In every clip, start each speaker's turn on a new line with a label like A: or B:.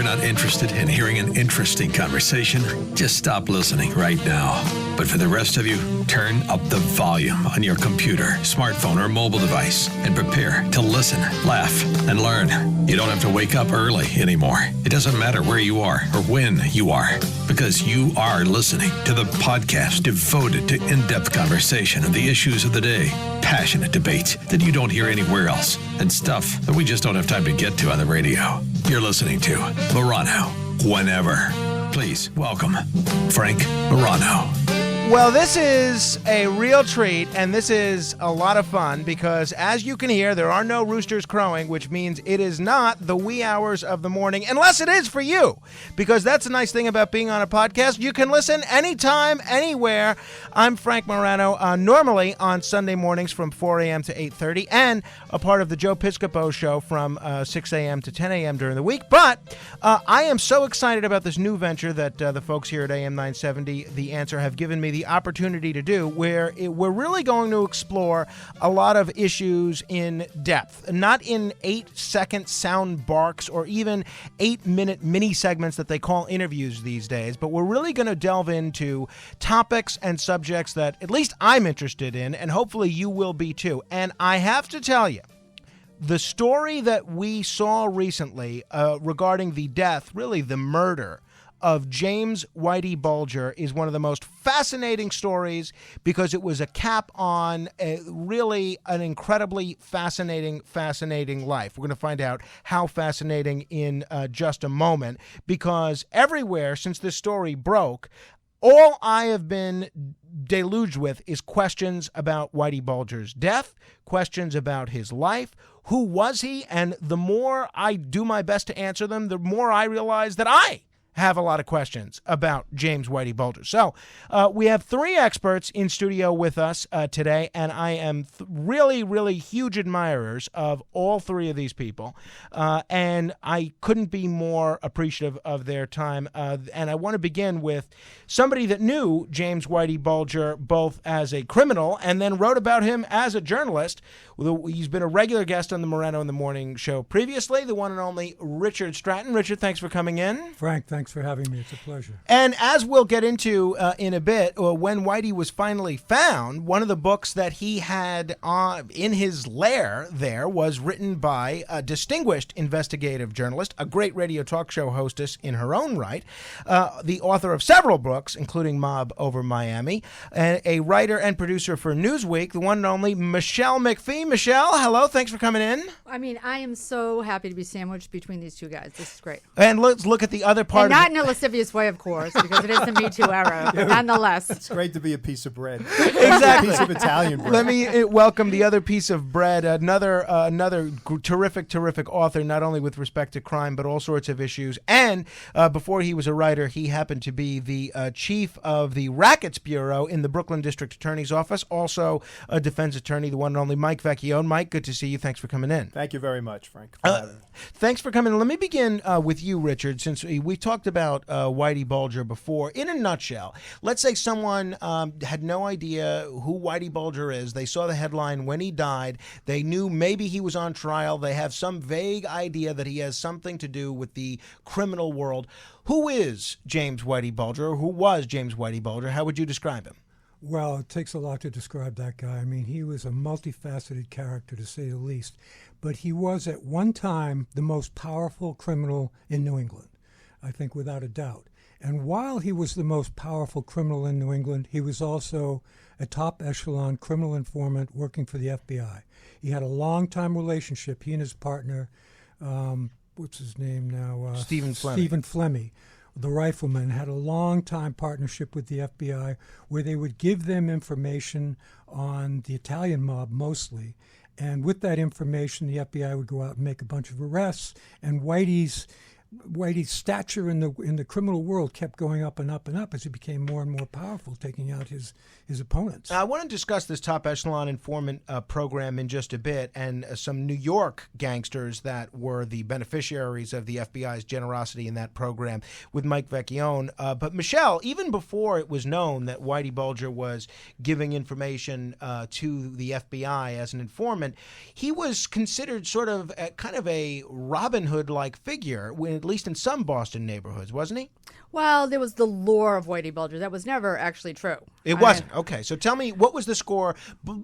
A: you're not interested in hearing an interesting conversation, just stop listening right now. But for the rest of you, turn up the volume on your computer, smartphone, or mobile device and prepare to listen, laugh, and learn. You don't have to wake up early anymore. It doesn't matter where you are or when you are, because you are listening to the podcast devoted to in-depth conversation of the issues of the day, passionate debates that you don't hear anywhere else, and stuff that we just don't have time to get to on the radio. You're listening to Morano Whenever. Please welcome Frank Morano.
B: Well, this is a real treat, and this is a lot of fun because, as you can hear, there are no roosters crowing, which means it is not the wee hours of the morning, unless it is for you, because that's the nice thing about being on a podcast. You can listen anytime, anywhere. I'm Frank Morano, normally on Sunday mornings from 4 a.m. to 8:30, and a part of the Joe Piscopo Show from 6 a.m. to 10 a.m. during the week. But I am so excited about this new venture that the folks here at AM 970, The Answer, have given me the opportunity to do, where we're really going to explore a lot of issues in depth, not in 8-second sound barks or even 8-minute mini segments that they call interviews these days, but we're really going to delve into topics and subjects that at least I'm interested in, and hopefully you will be too. And I have to tell you, the story that we saw recently regarding the death, really the murder, of James Whitey Bulger is one of the most fascinating stories because it was a cap on really an incredibly fascinating life. We're going to find out how fascinating in just a moment, because everywhere since this story broke, all I have been deluged with is questions about Whitey Bulger's death, questions about his life. Who was he? And the more I do my best to answer them, the more I realize that I have a lot of questions about James Whitey Bulger. So we have three experts in studio with us today, and I am really, really huge admirers of all three of these people, and I couldn't be more appreciative of their time. And I want to begin with somebody that knew James Whitey Bulger both as a criminal and then wrote about him as a journalist. He's been a regular guest on the Morano in the Morning show previously, the one and only Richard Stratton. Richard, thanks for coming in.
C: Frank, thanks for having me. It's a pleasure.
B: And as we'll get into in a bit, when Whitey was finally found, one of the books that he had in his lair there was written by a distinguished investigative journalist, a great radio talk show hostess in her own right, the author of several books, including Mob Over Miami, and a writer and producer for Newsweek, the one and only Michele McPhee. Michele, hello. Thanks for coming in.
D: I mean, I am so happy to be sandwiched between these two guys. This is great.
B: And let's look at the other part.
D: And not in a lascivious way, of course, because it is the Me Too era, but nonetheless.
E: It's great to be a piece of bread.
B: Exactly.
E: A piece of Italian bread.
B: Let me welcome the other piece of bread, another terrific author, not only with respect to crime, but all sorts of issues. And before he was a writer, he happened to be the chief of the Rackets Bureau in the Brooklyn District Attorney's Office, also a defense attorney, the one and only Mike Vecchione. Mike, good to see you. Thanks for coming in.
E: Thank you very much, Frank.
B: Thanks for coming in. Let me begin with you, Richard, since we talked about Whitey Bulger before. In a nutshell, let's say someone had no idea who Whitey Bulger is. They saw the headline when he died. They knew maybe he was on trial. They have some vague idea that he has something to do with the criminal world. Who is James Whitey Bulger, or who was James Whitey Bulger? How would you describe him?
C: Well, it takes a lot to describe that guy. I mean, he was a multifaceted character, to say the least. But he was at one time the most powerful criminal in New England, I think without a doubt. And while he was the most powerful criminal in New England, he was also a top echelon criminal informant working for the FBI. He had a long-time relationship, he and his partner, what's his name now?
B: Stephen Flemmi.
C: Stephen Flemmi, the rifleman, had a long-time partnership with the FBI where they would give them information on the Italian mob mostly. And with that information, the FBI would go out and make a bunch of arrests, and Whitey's stature in the criminal world kept going up and up and up as he became more and more powerful, taking out his opponents.
B: I want to discuss this top echelon informant program in just a bit, and some New York gangsters that were the beneficiaries of the FBI's generosity in that program with Mike Vecchione. But Michele, even before it was known that Whitey Bulger was giving information to the FBI as an informant, he was considered sort of kind of a Robin Hood-like figure. at least in some Boston neighborhoods, wasn't he?
D: Well, there was the lore of Whitey Bulger. That was never actually true.
B: It wasn't. Okay, so tell me, what was the score,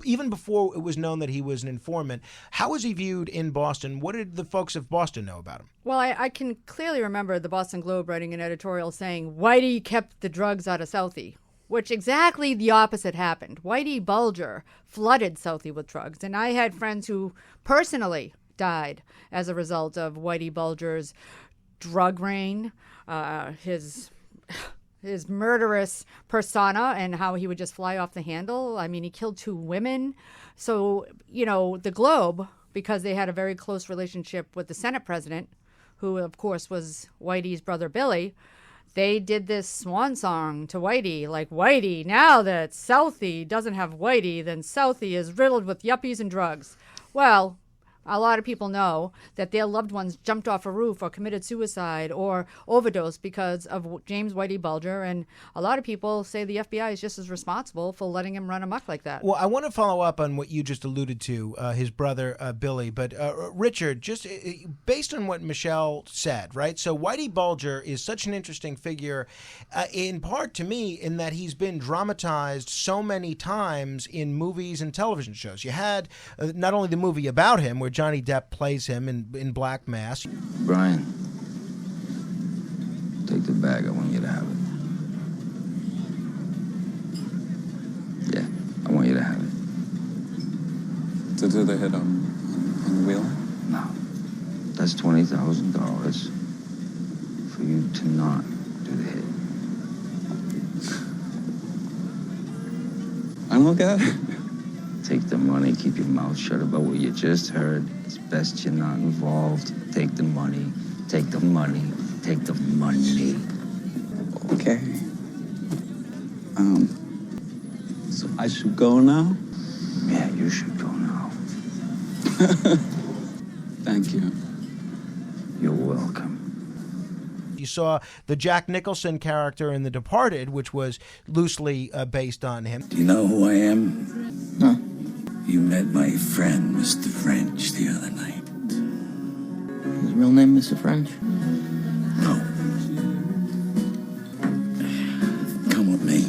B: even before it was known that he was an informant? How was he viewed in Boston? What did the folks of Boston know about him?
D: Well, I can clearly remember the Boston Globe writing an editorial saying, Whitey kept the drugs out of Southie, which exactly the opposite happened. Whitey Bulger flooded Southie with drugs, and I had friends who personally died as a result of Whitey Bulger's drug reign, his murderous persona, and how he would just fly off the handle. I mean, he killed 2 women. So, the Globe, because they had a very close relationship with the Senate president, who, of course, was Whitey's brother Billy, they did this swan song to Whitey, like, Whitey, now that Southie doesn't have Whitey, then Southie is riddled with yuppies and drugs. Well, a lot of people know that their loved ones jumped off a roof or committed suicide or overdosed because of James Whitey Bulger, and a lot of people say the FBI is just as responsible for letting him run amok like that.
B: Well, I want to follow up on what you just alluded to, his brother Billy, but Richard, just based on what Michelle said, right? So Whitey Bulger is such an interesting figure, in part to me, in that he's been dramatized so many times in movies and television shows. You had not only the movie about him, where Johnny Depp plays him in Black Mass.
F: Brian, take the bag. I want you to have it. Yeah, I want you to have it.
G: To do the hit on the wheel?
F: No. That's $20,000 for you to not do the hit.
G: I don't get it.
F: Take the money, keep your mouth shut about what you just heard. It's best you're not involved. Take the money, take the money, take the money.
G: Okay. So I should go now?
F: Yeah, you should go now.
G: Thank you.
F: You're welcome.
B: You saw the Jack Nicholson character in The Departed, which was loosely based on him.
H: Do you know who I am?
G: No.
H: You met my friend, Mr. French, the other night.
I: His real name, Mr. French?
H: No. Come with me.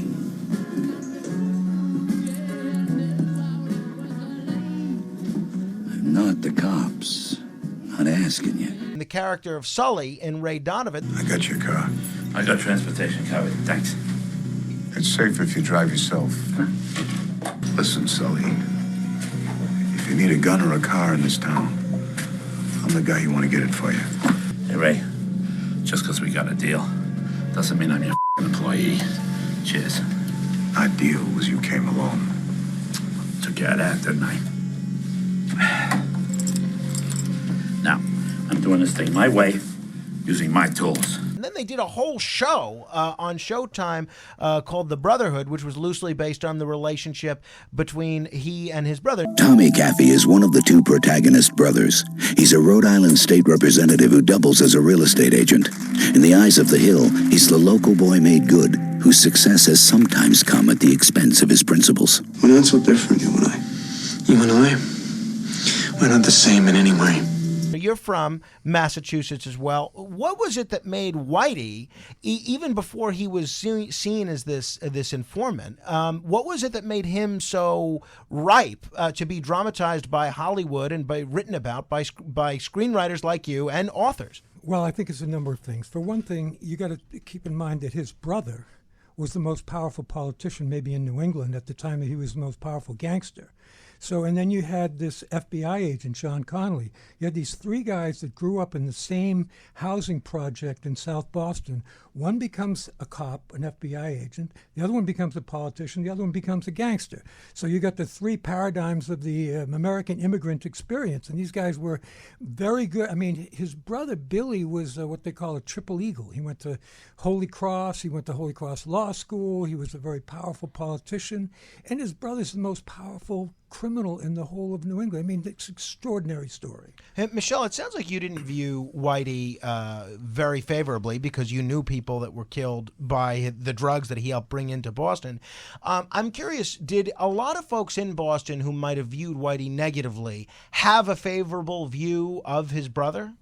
H: I'm not the cops. Not asking you.
B: The character of Sully in Ray Donovan.
J: I got your car.
K: I got transportation covered. Thanks.
J: It's safe if you drive yourself.
K: Huh?
J: Listen, Sully. If you need a gun or a car in this town, I'm the guy you want to get it for you.
K: Hey, Ray. Just because we got a deal doesn't mean I'm your employee. Cheers.
J: Our deal was you came alone.
K: Took care of that, didn't I? Now, I'm doing this thing my way, using my tools.
B: And then they did a whole show on Showtime called The Brotherhood, which was loosely based on the relationship between he and his brother.
H: Tommy Caffey is one of the 2 protagonist brothers. He's a Rhode Island state representative who doubles as a real estate agent. In the eyes of the Hill, he's the local boy made good, whose success has sometimes come at the expense of his principles.
L: We're not so different, you and I. You and I, we're not the same in any way.
B: You're from Massachusetts as well. What was it that made Whitey, even before he was seen as this informant, what was it that made him so ripe to be dramatized by Hollywood and written about by screenwriters like you and authors?
C: Well, I think it's a number of things. For one thing, you got to keep in mind that his brother was the most powerful politician maybe in New England at the time that he was the most powerful gangster. So, and then you had this FBI agent, John Connolly. You had these 3 guys that grew up in the same housing project in South Boston. One becomes a cop, an FBI agent. The other one becomes a politician. The other one becomes a gangster. So you got the 3 paradigms of the American immigrant experience. And these guys were very good. I mean, his brother Billy was what they call a triple eagle. He went to Holy Cross. He went to Holy Cross Law School. He was a very powerful politician. And his brother's the most powerful criminal in the whole of New England. I mean, it's an extraordinary story.
B: Hey, Michelle, it sounds like you didn't view Whitey very favorably because you knew people that were killed by the drugs that he helped bring into Boston. I'm curious, did a lot of folks in Boston who might have viewed Whitey negatively have a favorable view of his brother?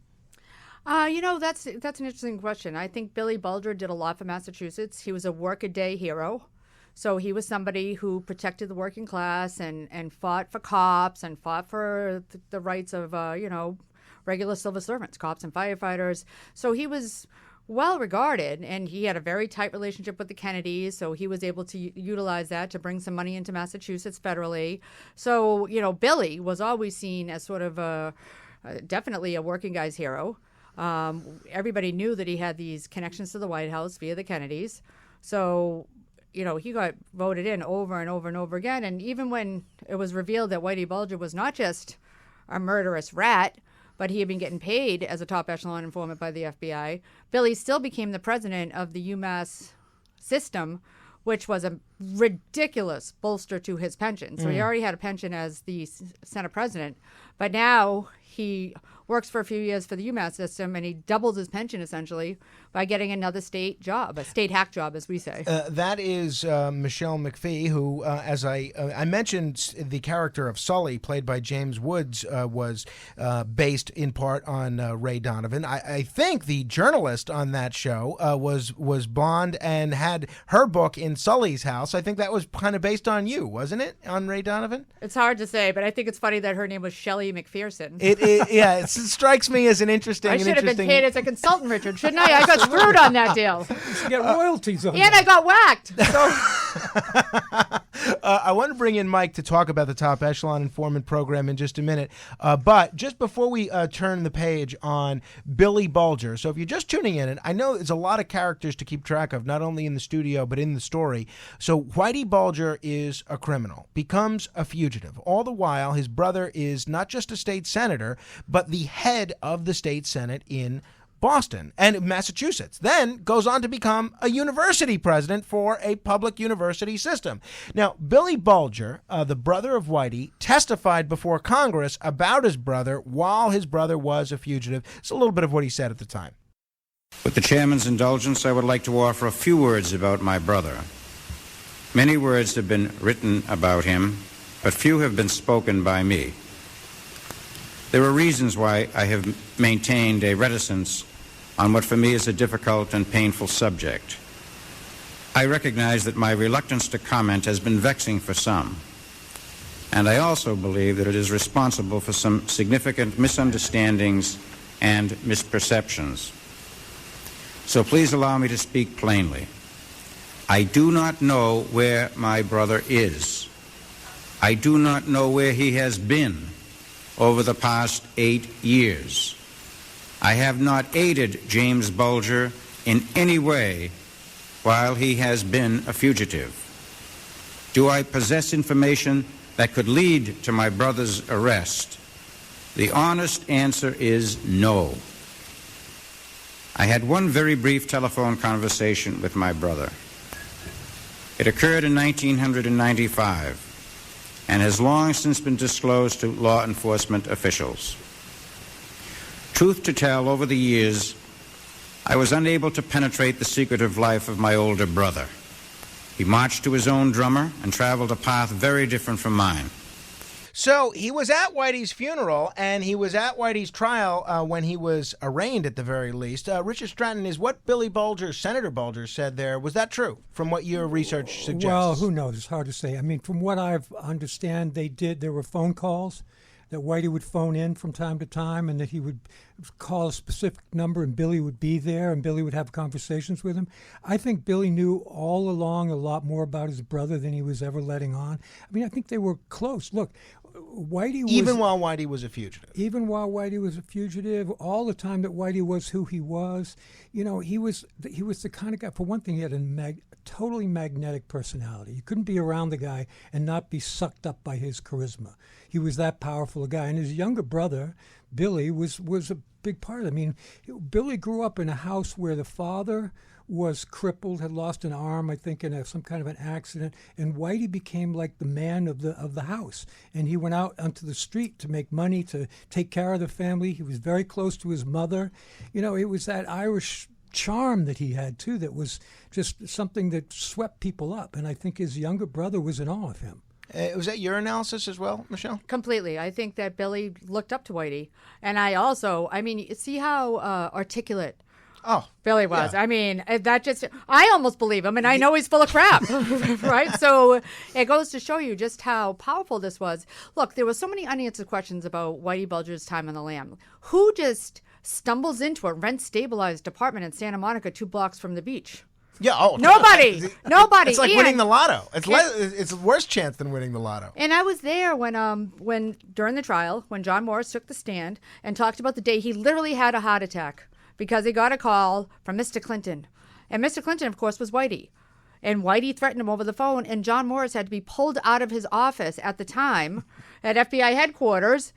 D: That's an interesting question. I think Billy Bulger did a lot for Massachusetts. He was a workaday hero. So he was somebody who protected the working class and fought for cops and fought for the rights of, regular civil servants, cops and firefighters. So he was well regarded, and he had a very tight relationship with the Kennedys, so he was able to utilize that to bring some money into Massachusetts federally. So, Billy was always seen as sort of definitely a working guy's hero. Everybody knew that he had these connections to the White House via the Kennedys. So, he got voted in over and over and over again. And even when it was revealed that Whitey Bulger was not just a murderous rat, but he had been getting paid as a top echelon informant by the FBI, Billy still became the president of the UMass system, which was a ridiculous bolster to his pension. So he already had a pension as the Senate president, but now he works for a few years for the UMass system, and he doubles his pension essentially by getting another state job, a state hack job, as we say.
B: That is Michele McPhee, who, as I mentioned, the character of Sully, played by James Woods, was based in part on Ray Donovan. I think the journalist on that show was blonde and had her book in Sully's house. I think that was kind of based on you, wasn't it, on Ray Donovan?
D: It's hard to say, but I think it's funny that her name was Shelley McPherson.
B: It strikes me as an interesting.
D: I should have been paid as a consultant, Richard, shouldn't I? I got screwed on that deal.
C: You should get royalties on
D: and I got whacked. So.
B: I want to bring in Mike to talk about the Top Echelon Informant program in just a minute. But just before we turn the page on Billy Bulger, so if you're just tuning in, and I know there's a lot of characters to keep track of, not only in the studio but in the story. So Whitey Bulger is a criminal, becomes a fugitive. All the while, his brother is not just a state senator, but the head of the state senate in Boston and Massachusetts, then goes on to become a university president for a public university system. Now, Billy Bulger, the brother of Whitey, testified before Congress about his brother while his brother was a fugitive. It's a little bit of what he said at the time.
M: With the chairman's indulgence, I would like to offer a few words about my brother. Many words have been written about him, but few have been spoken by me. There are reasons why I have maintained a reticence on what for me is a difficult and painful subject. I recognize that my reluctance to comment has been vexing for some, and I also believe that it is responsible for some significant misunderstandings and misperceptions. So please allow me to speak plainly. I do not know where my brother is. I do not know where he has been over the past 8 years. I have not aided James Bulger in any way while he has been a fugitive. Do I possess information that could lead to my brother's arrest? The honest answer is no. I had one very brief telephone conversation with my brother. It occurred in 1995 and has long since been disclosed to law enforcement officials. Truth to tell, over the years, I was unable to penetrate the secretive life of my older brother. He marched to his own drummer and traveled a path very different from mine.
B: So he was at Whitey's funeral, and he was at Whitey's trial when he was arraigned, at the very least. Richard Stratton, is what Billy Bulger, Senator Bulger, said there, was that true, from what your research suggests?
C: Well, who knows? It's hard to say. I mean, from what I understand, there were phone calls that Whitey would phone in from time to time, and that he would call a specific number, and Billy would be there, and Billy would have conversations with him. I think Billy knew all along a lot more about his brother than he was ever letting on. I mean, I think they were close. Look, Whitey was...
B: Even while Whitey was a fugitive.
C: Even while Whitey was a fugitive, all the time that Whitey was who he was, he was the kind of guy, for one thing, he had a totally magnetic personality. You couldn't be around the guy and not be sucked up by his charisma. He was that powerful a guy. And his younger brother, Billy, was a big part of it. I mean, Billy grew up in a house where the father was crippled, had lost an arm, I think, in some kind of an accident, and Whitey became like the man of the house. And he went out onto the street to make money, to take care of the family. He was very close to his mother. It was that Irish charm that he had, too, that was just something that swept people up. And I think his younger brother was in awe of him.
B: Was that your analysis as well, Michelle?
D: Completely. I think that Billy looked up to Whitey. And I mean, see how articulate Billy was.
B: Yeah.
D: I mean, I almost believe him, and I know he's full of crap, right? So it goes to show you just how powerful this was. Look, there were so many unanswered questions about Whitey Bulger's time on the lam. Who just stumbles into a rent-stabilized apartment in Santa Monica 2 blocks from the beach?
B: Yeah. Oh,
D: Nobody.
B: It's like winning the lotto. It's a worse chance than winning the lotto.
D: And I was there when during the trial, when John Morris took the stand and talked about the day he literally had a heart attack because he got a call from Mr. Clinton. And Mr. Clinton, of course, was Whitey. And Whitey threatened him over the phone, and John Morris had to be pulled out of his office at the time at FBI headquarters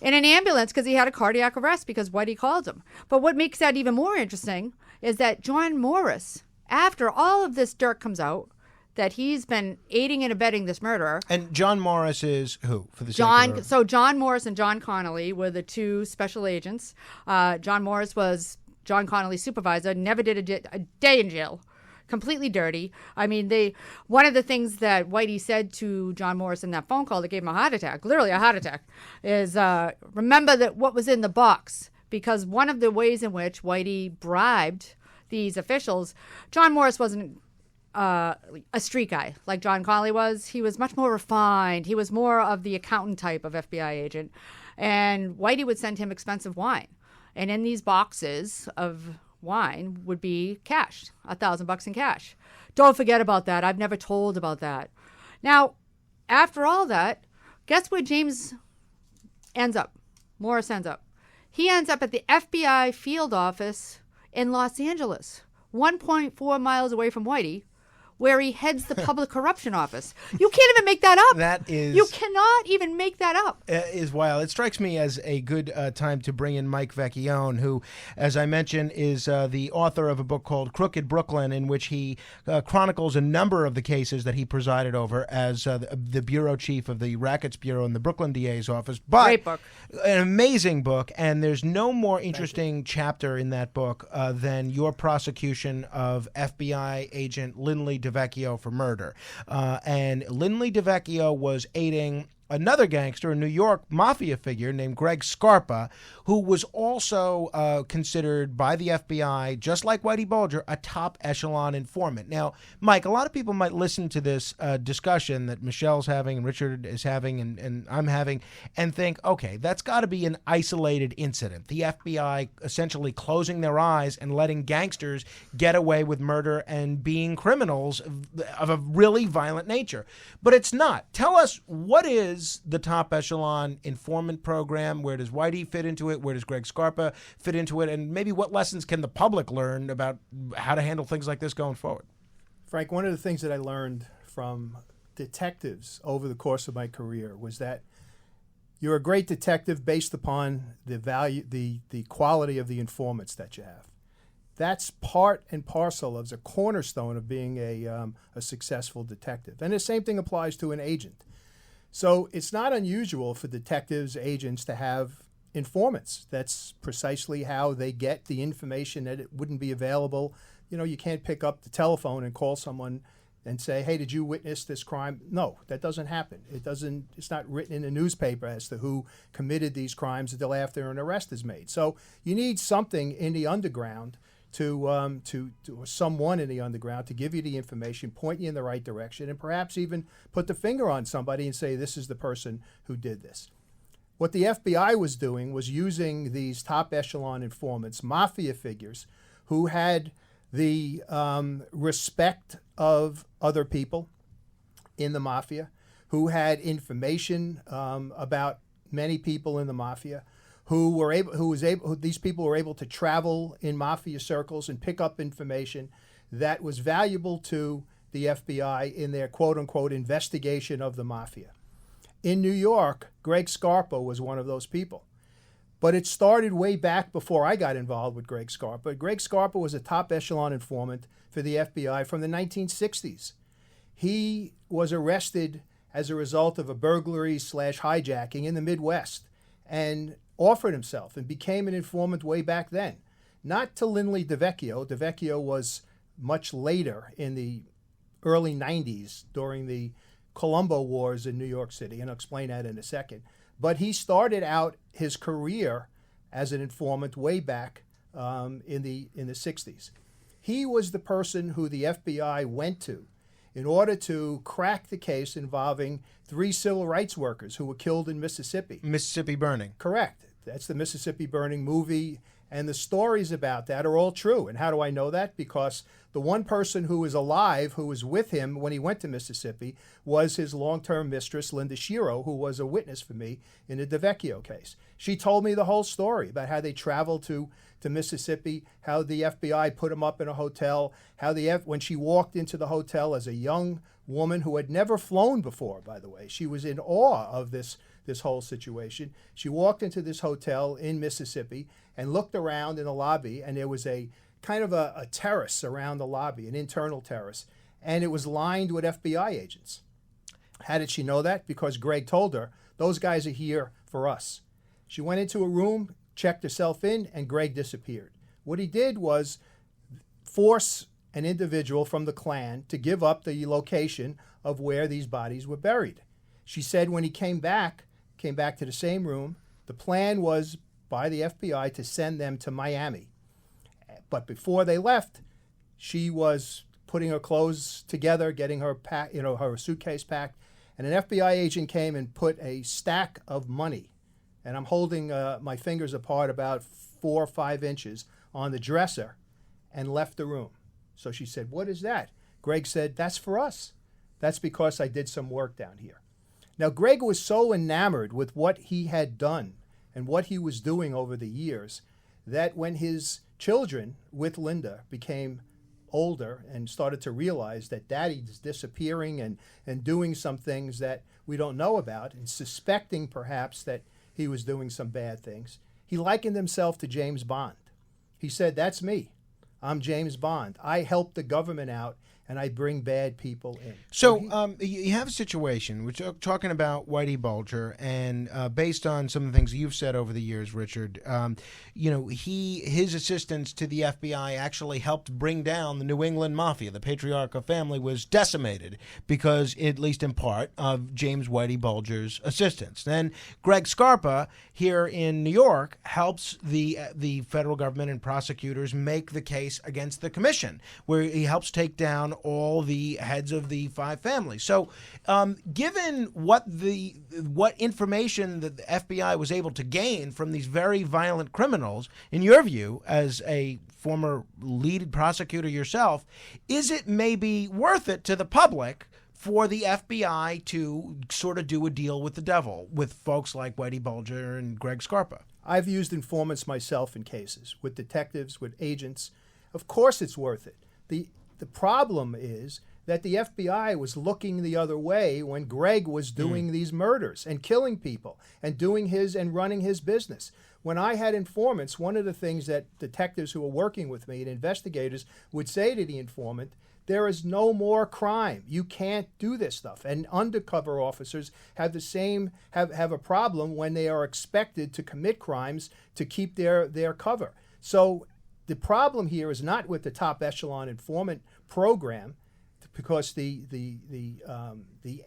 D: in an ambulance because he had a cardiac arrest because Whitey called him. But what makes that even more interesting is that John Morris, after all of this dirt comes out, that he's been aiding and abetting this murderer.
B: And John Morris is who? For the
D: So John Morris and John Connolly were the 2 special agents. John Morris was John Connolly's supervisor, never did a day in jail. Completely dirty. I mean, one of the things that Whitey said to John Morris in that phone call that gave him a heart attack, literally a heart attack, is remember that what was in the box. Because one of the ways in which Whitey bribed these officials, John Morris wasn't a street guy like John Connolly was. He was much more refined. He was more of the accountant type of FBI agent. And Whitey would send him expensive wine. And in these boxes of wine would be cash, $1,000 in cash. Don't forget about that. I've never told about that. Now, after all that, guess where James ends up? Morris ends up. He ends up at the FBI field office in Los Angeles, 1.4 miles away from Whitey, where he heads the public corruption office. You can't even make that up. You cannot even make that up.
B: Is wild. It strikes me as a good time to bring in Mike Vecchione, who, as I mentioned, is the author of a book called Crooked Brooklyn, in which he chronicles a number of the cases that he presided over as the bureau chief of the Rackets Bureau in the Brooklyn DA's office. But
D: great book.
B: An amazing book, and there's no more interesting chapter in that book than your prosecution of FBI agent Lindley DeVecchio for murder. And Lindley DeVecchio was aiding another gangster, a New York mafia figure named Greg Scarpa, who was also considered by the FBI, just like Whitey Bulger, a top echelon informant. Now, Mike, a lot of people might listen to this discussion that Michelle's having and Richard is having and I'm having and think, okay, that's got to be an isolated incident. The FBI essentially closing their eyes and letting gangsters get away with murder and being criminals of a really violent nature. But it's not. Tell us, what is the top echelon informant program? Where does Whitey fit into it? Where does Greg Scarpa fit into it? And maybe what lessons can the public learn about how to handle things like this going forward?
E: Frank, one of the things that I learned from detectives over the course of my career was that you're a great detective based upon the value, the quality of the informants that you have. That's part and parcel of the cornerstone of being a successful detective. And the same thing applies to an agent. So it's not unusual for detectives, agents to have informants. That's precisely how they get the information that it wouldn't be available. You know, you can't pick up the telephone and call someone and say, hey, did you witness this crime? No, that doesn't happen. It's not written in a newspaper as to who committed these crimes until after an arrest is made. So you need something in the underground to someone in the underground to give you the information, point you in the right direction, and perhaps even put the finger on somebody and say, this is the person who did this. What the FBI was doing was using these top echelon informants, mafia figures, who had the respect of other people in the mafia, who had information about many people in the mafia, these people were able to travel in mafia circles and pick up information that was valuable to the FBI in their quote-unquote investigation of the mafia. In New York, Greg Scarpa was one of those people. But it started way back before I got involved with Greg Scarpa. Greg Scarpa was a top echelon informant for the FBI from the 1960s. He was arrested as a result of a burglary/hijacking in the Midwest and offered himself and became an informant way back then. Not to Lindley DeVecchio. DeVecchio was much later in the early 90s during the Colombo Wars in New York City, and I'll explain that in a second. But he started out his career as an informant way back in the 60s. He was the person who the FBI went to in order to crack the case involving 3 civil rights workers who were killed in Mississippi.
B: Mississippi Burning.
E: Correct. That's the Mississippi Burning movie, and the stories about that are all true. And how do I know that? Because the one person who is alive, who was with him when he went to Mississippi, was his long-term mistress, Linda Shiro, who was a witness for me in the Vecchione case. She told me the whole story about how they traveled to Mississippi, how the FBI put him up in a hotel, how when she walked into the hotel as a young woman who had never flown before, by the way. She was in awe of this whole situation. She walked into this hotel in Mississippi and looked around in the lobby, and there was a kind of a terrace around the lobby, an internal terrace, and it was lined with FBI agents. How did she know that? Because Greg told her, those guys are here for us. She went into a room, checked herself in, and Greg disappeared. What he did was force an individual from the Klan to give up the location of where these bodies were buried. She said when he came back to the same room, the plan was by the FBI to send them to Miami. But before they left, she was putting her clothes together, getting her her suitcase packed, and an FBI agent came and put a stack of money, and I'm holding my fingers apart about 4 or 5 inches on the dresser, and left the room. So she said, "What is that?" Greg said, "That's for us. That's because I did some work down here." Now, Greg was so enamored with what he had done and what he was doing over the years that when his children with Linda became older and started to realize that Daddy's disappearing and doing some things that we don't know about and suspecting perhaps that he was doing some bad things, he likened himself to James Bond. He said, "That's me. I'm James Bond. I help the government out, and I bring bad people in."
B: So you have a situation, we're talking about Whitey Bulger, and based on some of the things you've said over the years, Richard, his assistance to the FBI actually helped bring down the New England Mafia. The patriarchal family was decimated because, at least in part, of James Whitey Bulger's assistance. Then Greg Scarpa here in New York helps the federal government and prosecutors make the case against the commission, where he helps take down all the heads of the 5 families. So given what information that the FBI was able to gain from these very violent criminals, in your view, as a former lead prosecutor yourself, is it maybe worth it to the public for the FBI to sort of do a deal with the devil with folks like Whitey Bulger and Greg Scarpa?
E: I've used informants myself in cases with detectives, with agents. Of course it's worth it. The problem is that the FBI was looking the other way when Greg was doing these murders and killing people and doing his and running his business. When I had informants, one of the things that detectives who were working with me and investigators would say to the informant, there is no more crime. You can't do this stuff. And undercover officers have have a problem when they are expected to commit crimes to keep their cover. So the problem here is not with the top echelon informant program, because the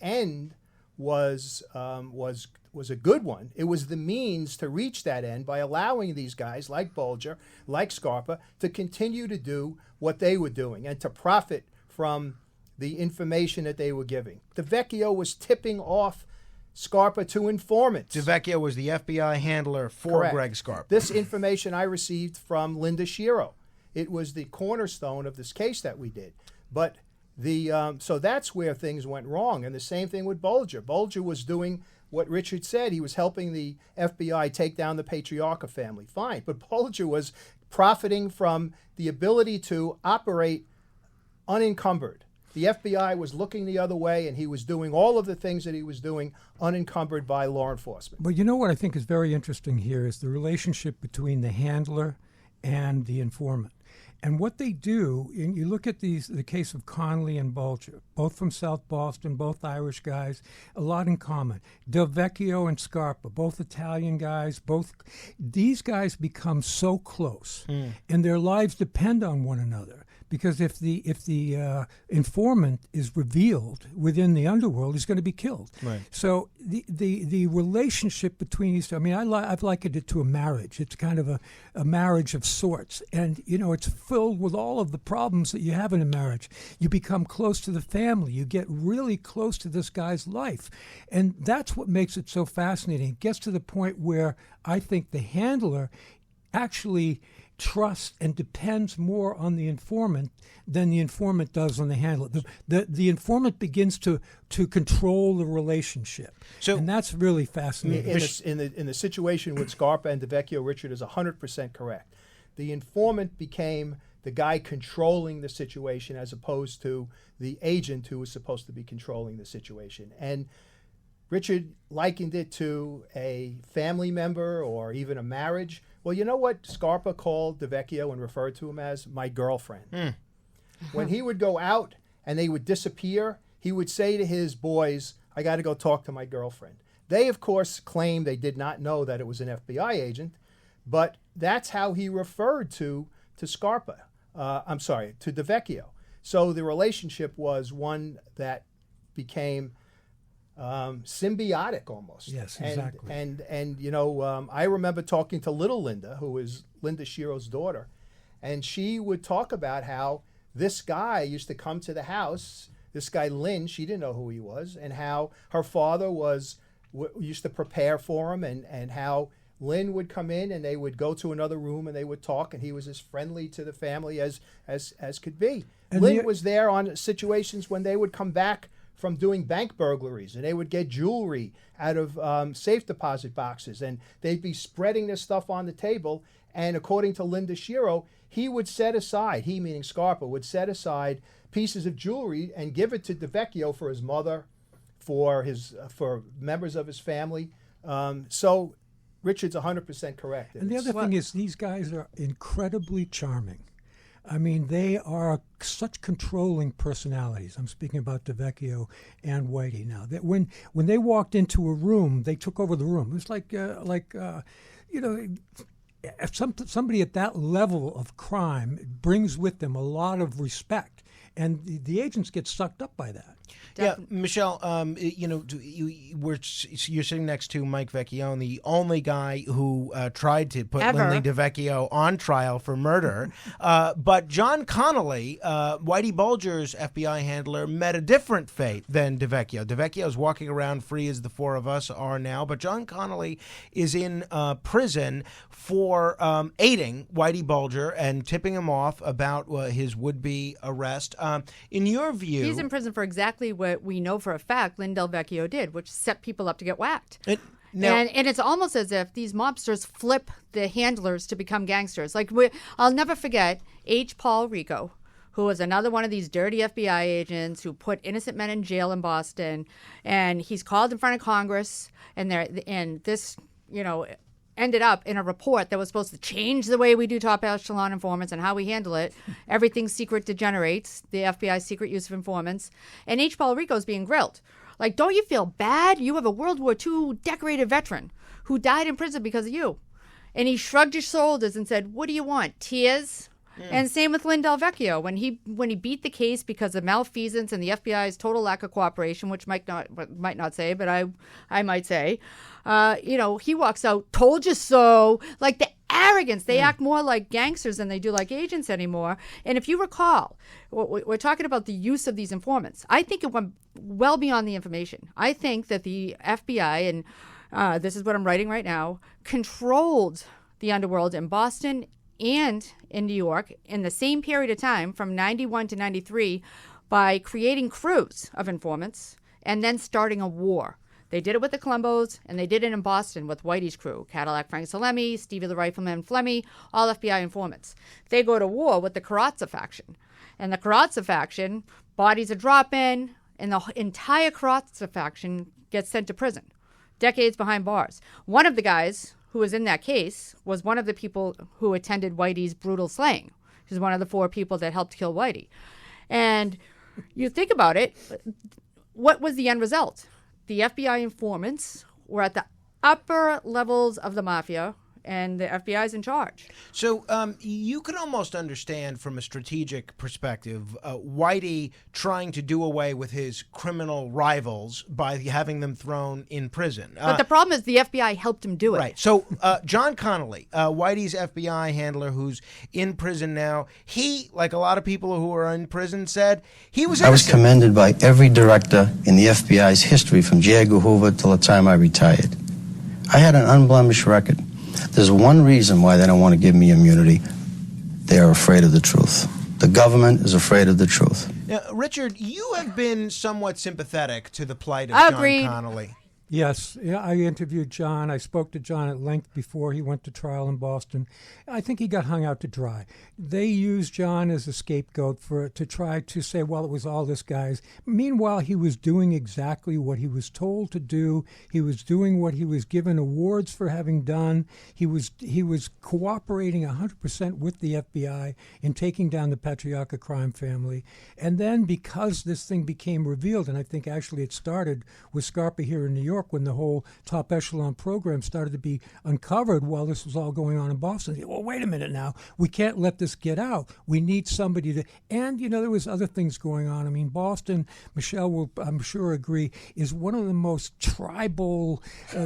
E: end was a good one. It was the means to reach that end by allowing these guys like Bulger, like Scarpa, to continue to do what they were doing and to profit from the information that they were giving. DeVecchio was tipping off Scarpa to informants.
B: DeVecchio was the FBI handler for
E: Correct.
B: Greg Scarpa.
E: This information I received from Linda Shiro. It was the cornerstone of this case that we did. But so that's where things went wrong. And the same thing with Bulger. Bulger was doing what Richard said. He was helping the FBI take down the patriarchal family. Fine. But Bulger was profiting from the ability to operate unencumbered. The FBI was looking the other way, and he was doing all of the things that he was doing unencumbered by law enforcement.
C: But you know what I think is very interesting here is the relationship between the handler and the informant. And what they do, and you look at the case of Connolly and Bulger, both from South Boston, both Irish guys, a lot in common. Del Vecchio and Scarpa, both Italian guys, these guys become so close, and their lives depend on one another. Because if the informant is revealed within the underworld, he's going to be killed.
B: Right.
C: So the relationship between these two, I mean, I've likened it to a marriage. It's kind of a marriage of sorts. And, it's filled with all of the problems that you have in a marriage. You become close to the family. You get really close to this guy's life. And that's what makes it so fascinating. It gets to the point where I think the handler actually trusts and depends more on the informant than the informant does on the handler. The informant begins to control the relationship, and that's really fascinating.
E: In the situation with Scarpa and DeVecchio, Richard is 100% correct. The informant became the guy controlling the situation as opposed to the agent who was supposed to be controlling the situation. And Richard likened it to a family member or even a marriage. Well, you know what Scarpa called DeVecchio and referred to him as? My girlfriend. When he would go out and they would disappear, he would say to his boys, I got to go talk to my girlfriend. They, of course, claimed they did not know that it was an FBI agent, but that's how he referred to Scarpa. To DeVecchio. So the relationship was one that became symbiotic almost.
C: Yes, exactly.
E: And I remember talking to little Linda, who is Linda Shiro's daughter, and she would talk about how this guy used to come to the house, this guy Lynn, she didn't know who he was, and how her father used to prepare for him, and how Lynn would come in and they would go to another room and they would talk, and he was as friendly to the family as could be. And Lynn was there on situations when they would come back from doing bank burglaries, and they would get jewelry out of safe deposit boxes, and they'd be spreading this stuff on the table. And according to Linda Shiro, he would set aside, he meaning Scarpa, would set aside pieces of jewelry and give it to DeVecchio for his mother, for members of his family. So Richard's 100% correct.
C: And the other thing is, these guys are incredibly charming. I mean, they are such controlling personalities. I'm speaking about DeVecchio and Whitey now. That when they walked into a room, they took over the room. It was somebody at that level of crime brings with them a lot of respect, and the agents get sucked up by that.
B: Yeah, Michelle, you're sitting next to Mike Vecchione, the only guy who tried to put Lindley DeVecchio on trial for murder. But John Connolly, Whitey Bulger's FBI handler, met a different fate than DeVecchio. DeVecchio's walking around free as the four of us are now, but John Connolly is in prison for aiding Whitey Bulger and tipping him off about his would-be arrest. In your view...
D: He's in prison for exactly what we know for a fact Lynn Del Vecchio did, which set people up to get whacked. And it's almost as if these mobsters flip the handlers to become gangsters. I'll never forget H. Paul Rico, who was another one of these dirty FBI agents who put innocent men in jail in Boston. And he's called in front of Congress, and this ended up in a report that was supposed to change the way we do top echelon informants and how we handle it. Everything secret degenerates, the FBI's secret use of informants. And H. Paul Rico's being grilled. Don't you feel bad? You have a World War II decorated veteran who died in prison because of you. And he shrugged his shoulders and said, what do you want, tears? And same with Lynn Del Vecchio. When he beat the case because of malfeasance and the FBI's total lack of cooperation, which Mike might not say, but I might say, he walks out, told you so. The arrogance. They act more like gangsters than they do like agents anymore. And if you recall, we're talking about the use of these informants. I think it went well beyond the information. I think that the FBI, and this is what I'm writing right now, controlled the underworld in Boston and in New York in the same period of time from 91 to 93 by creating crews of informants and then starting a war. They did it with the Colombos, and they did it in Boston with Whitey's crew, Cadillac Frank Salemi, Stevie the Rifleman Flemmy, all FBI informants. They go to war with the Carrozza faction. And the Carrozza faction, bodies are dropping, and the entire Carrozza faction gets sent to prison, decades behind bars. One of the guys who was in that case was one of the people who attended Whitey's brutal slaying. He He's one of the 4 people that helped kill Whitey. And you think about it, what was the end result? The FBI informants were at the upper levels of the mafia, and the FBI's in charge.
B: So you can almost understand from a strategic perspective Whitey trying to do away with his criminal rivals by having them thrown in prison.
D: But the problem is the FBI helped him do it.
B: Right. So John Connolly, Whitey's FBI handler who's in prison now, he, like a lot of people who are in prison, said he was innocent.
N: I was commended by every director in the FBI's history from J. Edgar Hoover till the time I retired. I had an unblemished record. There's one reason why they don't want to give me immunity. They are afraid of the truth. The government is afraid of the truth.
B: Now, Richard, you have been somewhat sympathetic to the plight of John Connolly.
C: Yes, yeah, I interviewed John. I spoke to John at length before he went to trial in Boston. I think he got hung out to dry. They used John as a scapegoat to try to say, well, it was all this guy's. Meanwhile, he was doing exactly what he was told to do. He was doing what he was given awards for having done. He was cooperating 100% with the FBI in taking down the Patriarca crime family. And then because this thing became revealed, and I think actually it started with Scarpa here in New York, when the whole top echelon program started to be uncovered while this was all going on in Boston. Well, wait a minute now. We can't let this get out. We need somebody to... And, there was other things going on. I mean, Boston, Michelle will, I'm sure, agree, is one of the most tribal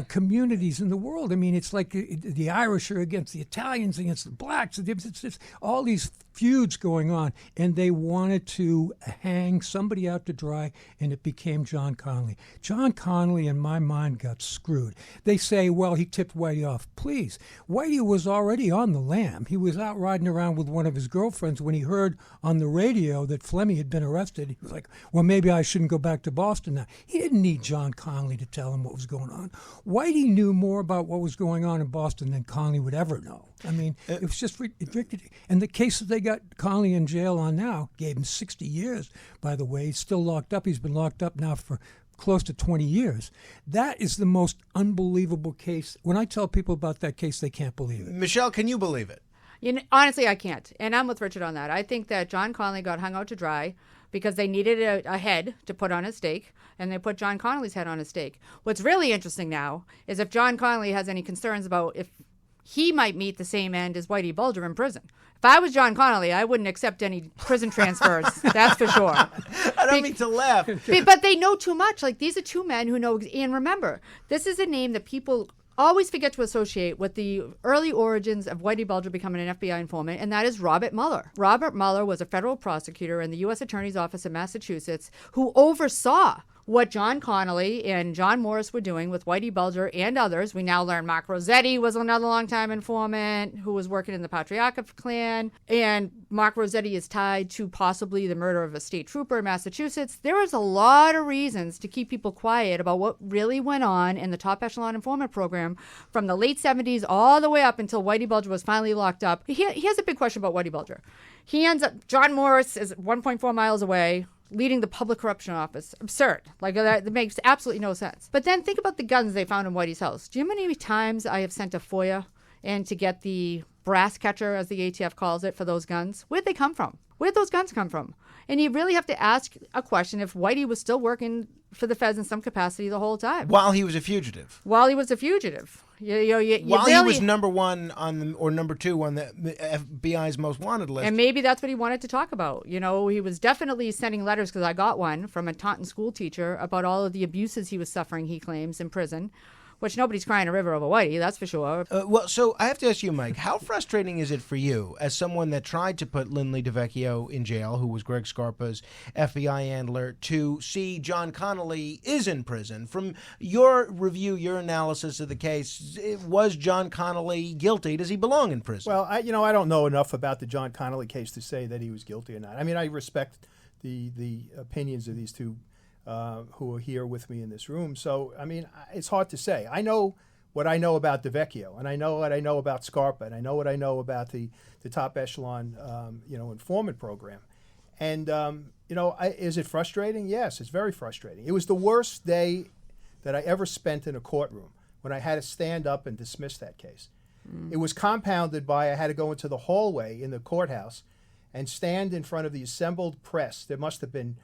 C: communities in the world. I mean, it's like the Irish are against the Italians, against the blacks. It's all these feuds going on. And they wanted to hang somebody out to dry, and it became John Connolly. John Connolly, in my mind, got screwed. They say, well, he tipped Whitey off. Please. Whitey was already on the lam. He was out riding around with one of his girlfriends when he heard on the radio that Fleming had been arrested. He was like, well, maybe I shouldn't go back to Boston now. He didn't need John Connolly to tell him what was going on. Whitey knew more about what was going on in Boston than Connolly would ever know. I mean, it was just ridiculous. And the case that they got Connolly in jail on now gave him 60 years, by the way. He's still locked up. He's been locked up now for close to 20 years. That is the most unbelievable case. When I tell people about that case, they can't believe it.
B: Michelle, can you believe it?
D: Honestly, I can't. And I'm with Richard on that. I think that John Connolly got hung out to dry because they needed a head to put on a stake, and they put John Connolly's head on a stake. What's really interesting now is if John Connolly has any concerns about if he might meet the same end as Whitey Bulger in prison. If I was John Connolly, I wouldn't accept any prison transfers. That's for sure.
B: I don't mean to laugh.
D: But they know too much. Like, these are two men who know. And remember, this is a name that people always forget to associate with the early origins of Whitey Bulger becoming an FBI informant, and that is Robert Mueller. Robert Mueller was a federal prosecutor in the U.S. Attorney's Office in Massachusetts who oversaw what John Connolly and John Morris were doing with Whitey Bulger and others. We now learn Mark Rossetti was another longtime informant who was working in the Patriarca clan, and Mark Rossetti is tied to possibly the murder of a state trooper in Massachusetts. There was a lot of reasons to keep people quiet about what really went on in the top echelon informant program from the late 70s all the way up until Whitey Bulger was finally locked up. Here's a big question about Whitey Bulger. He ends up, John Morris is 1.4 miles away, leading the public corruption office. Absurd. Like, that makes absolutely no sense. But then think about the guns they found in Whitey's house. Do you know how many times I have sent a FOIA in to get the brass catcher, as the ATF calls it, for those guns? Where'd they come from? Where'd those guns come from? And you really have to ask a question if Whitey was still working for the feds in some capacity the whole time.
B: While he was a fugitive.
D: While he was a fugitive.
B: While he was number one or number two on the FBI's most wanted list.
D: And maybe that's what he wanted to talk about. He was definitely sending letters, because I got one from a Taunton school teacher about all of the abuses he was suffering, he claims, in prison. Which nobody's crying a river over Whitey, that's for sure.
B: So I have to ask you, Mike, how frustrating is it for you, as someone that tried to put Lindley DeVecchio in jail, who was Greg Scarpa's FBI handler, to see John Connolly is in prison? From your review, your analysis of the case, was John Connolly guilty? Does he belong in prison?
E: Well, I don't know enough about the John Connolly case to say that he was guilty or not. I mean, I respect the opinions of these two who are here with me in this room. So, I mean, it's hard to say. I know what I know about DeVecchio, and I know what I know about Scarpa, and I know what I know about the top echelon, informant program. And, is it frustrating? Yes, it's very frustrating. It was the worst day that I ever spent in a courtroom when I had to stand up and dismiss that case. It was compounded by I had to go into the hallway in the courthouse and stand in front of the assembled press. There must have been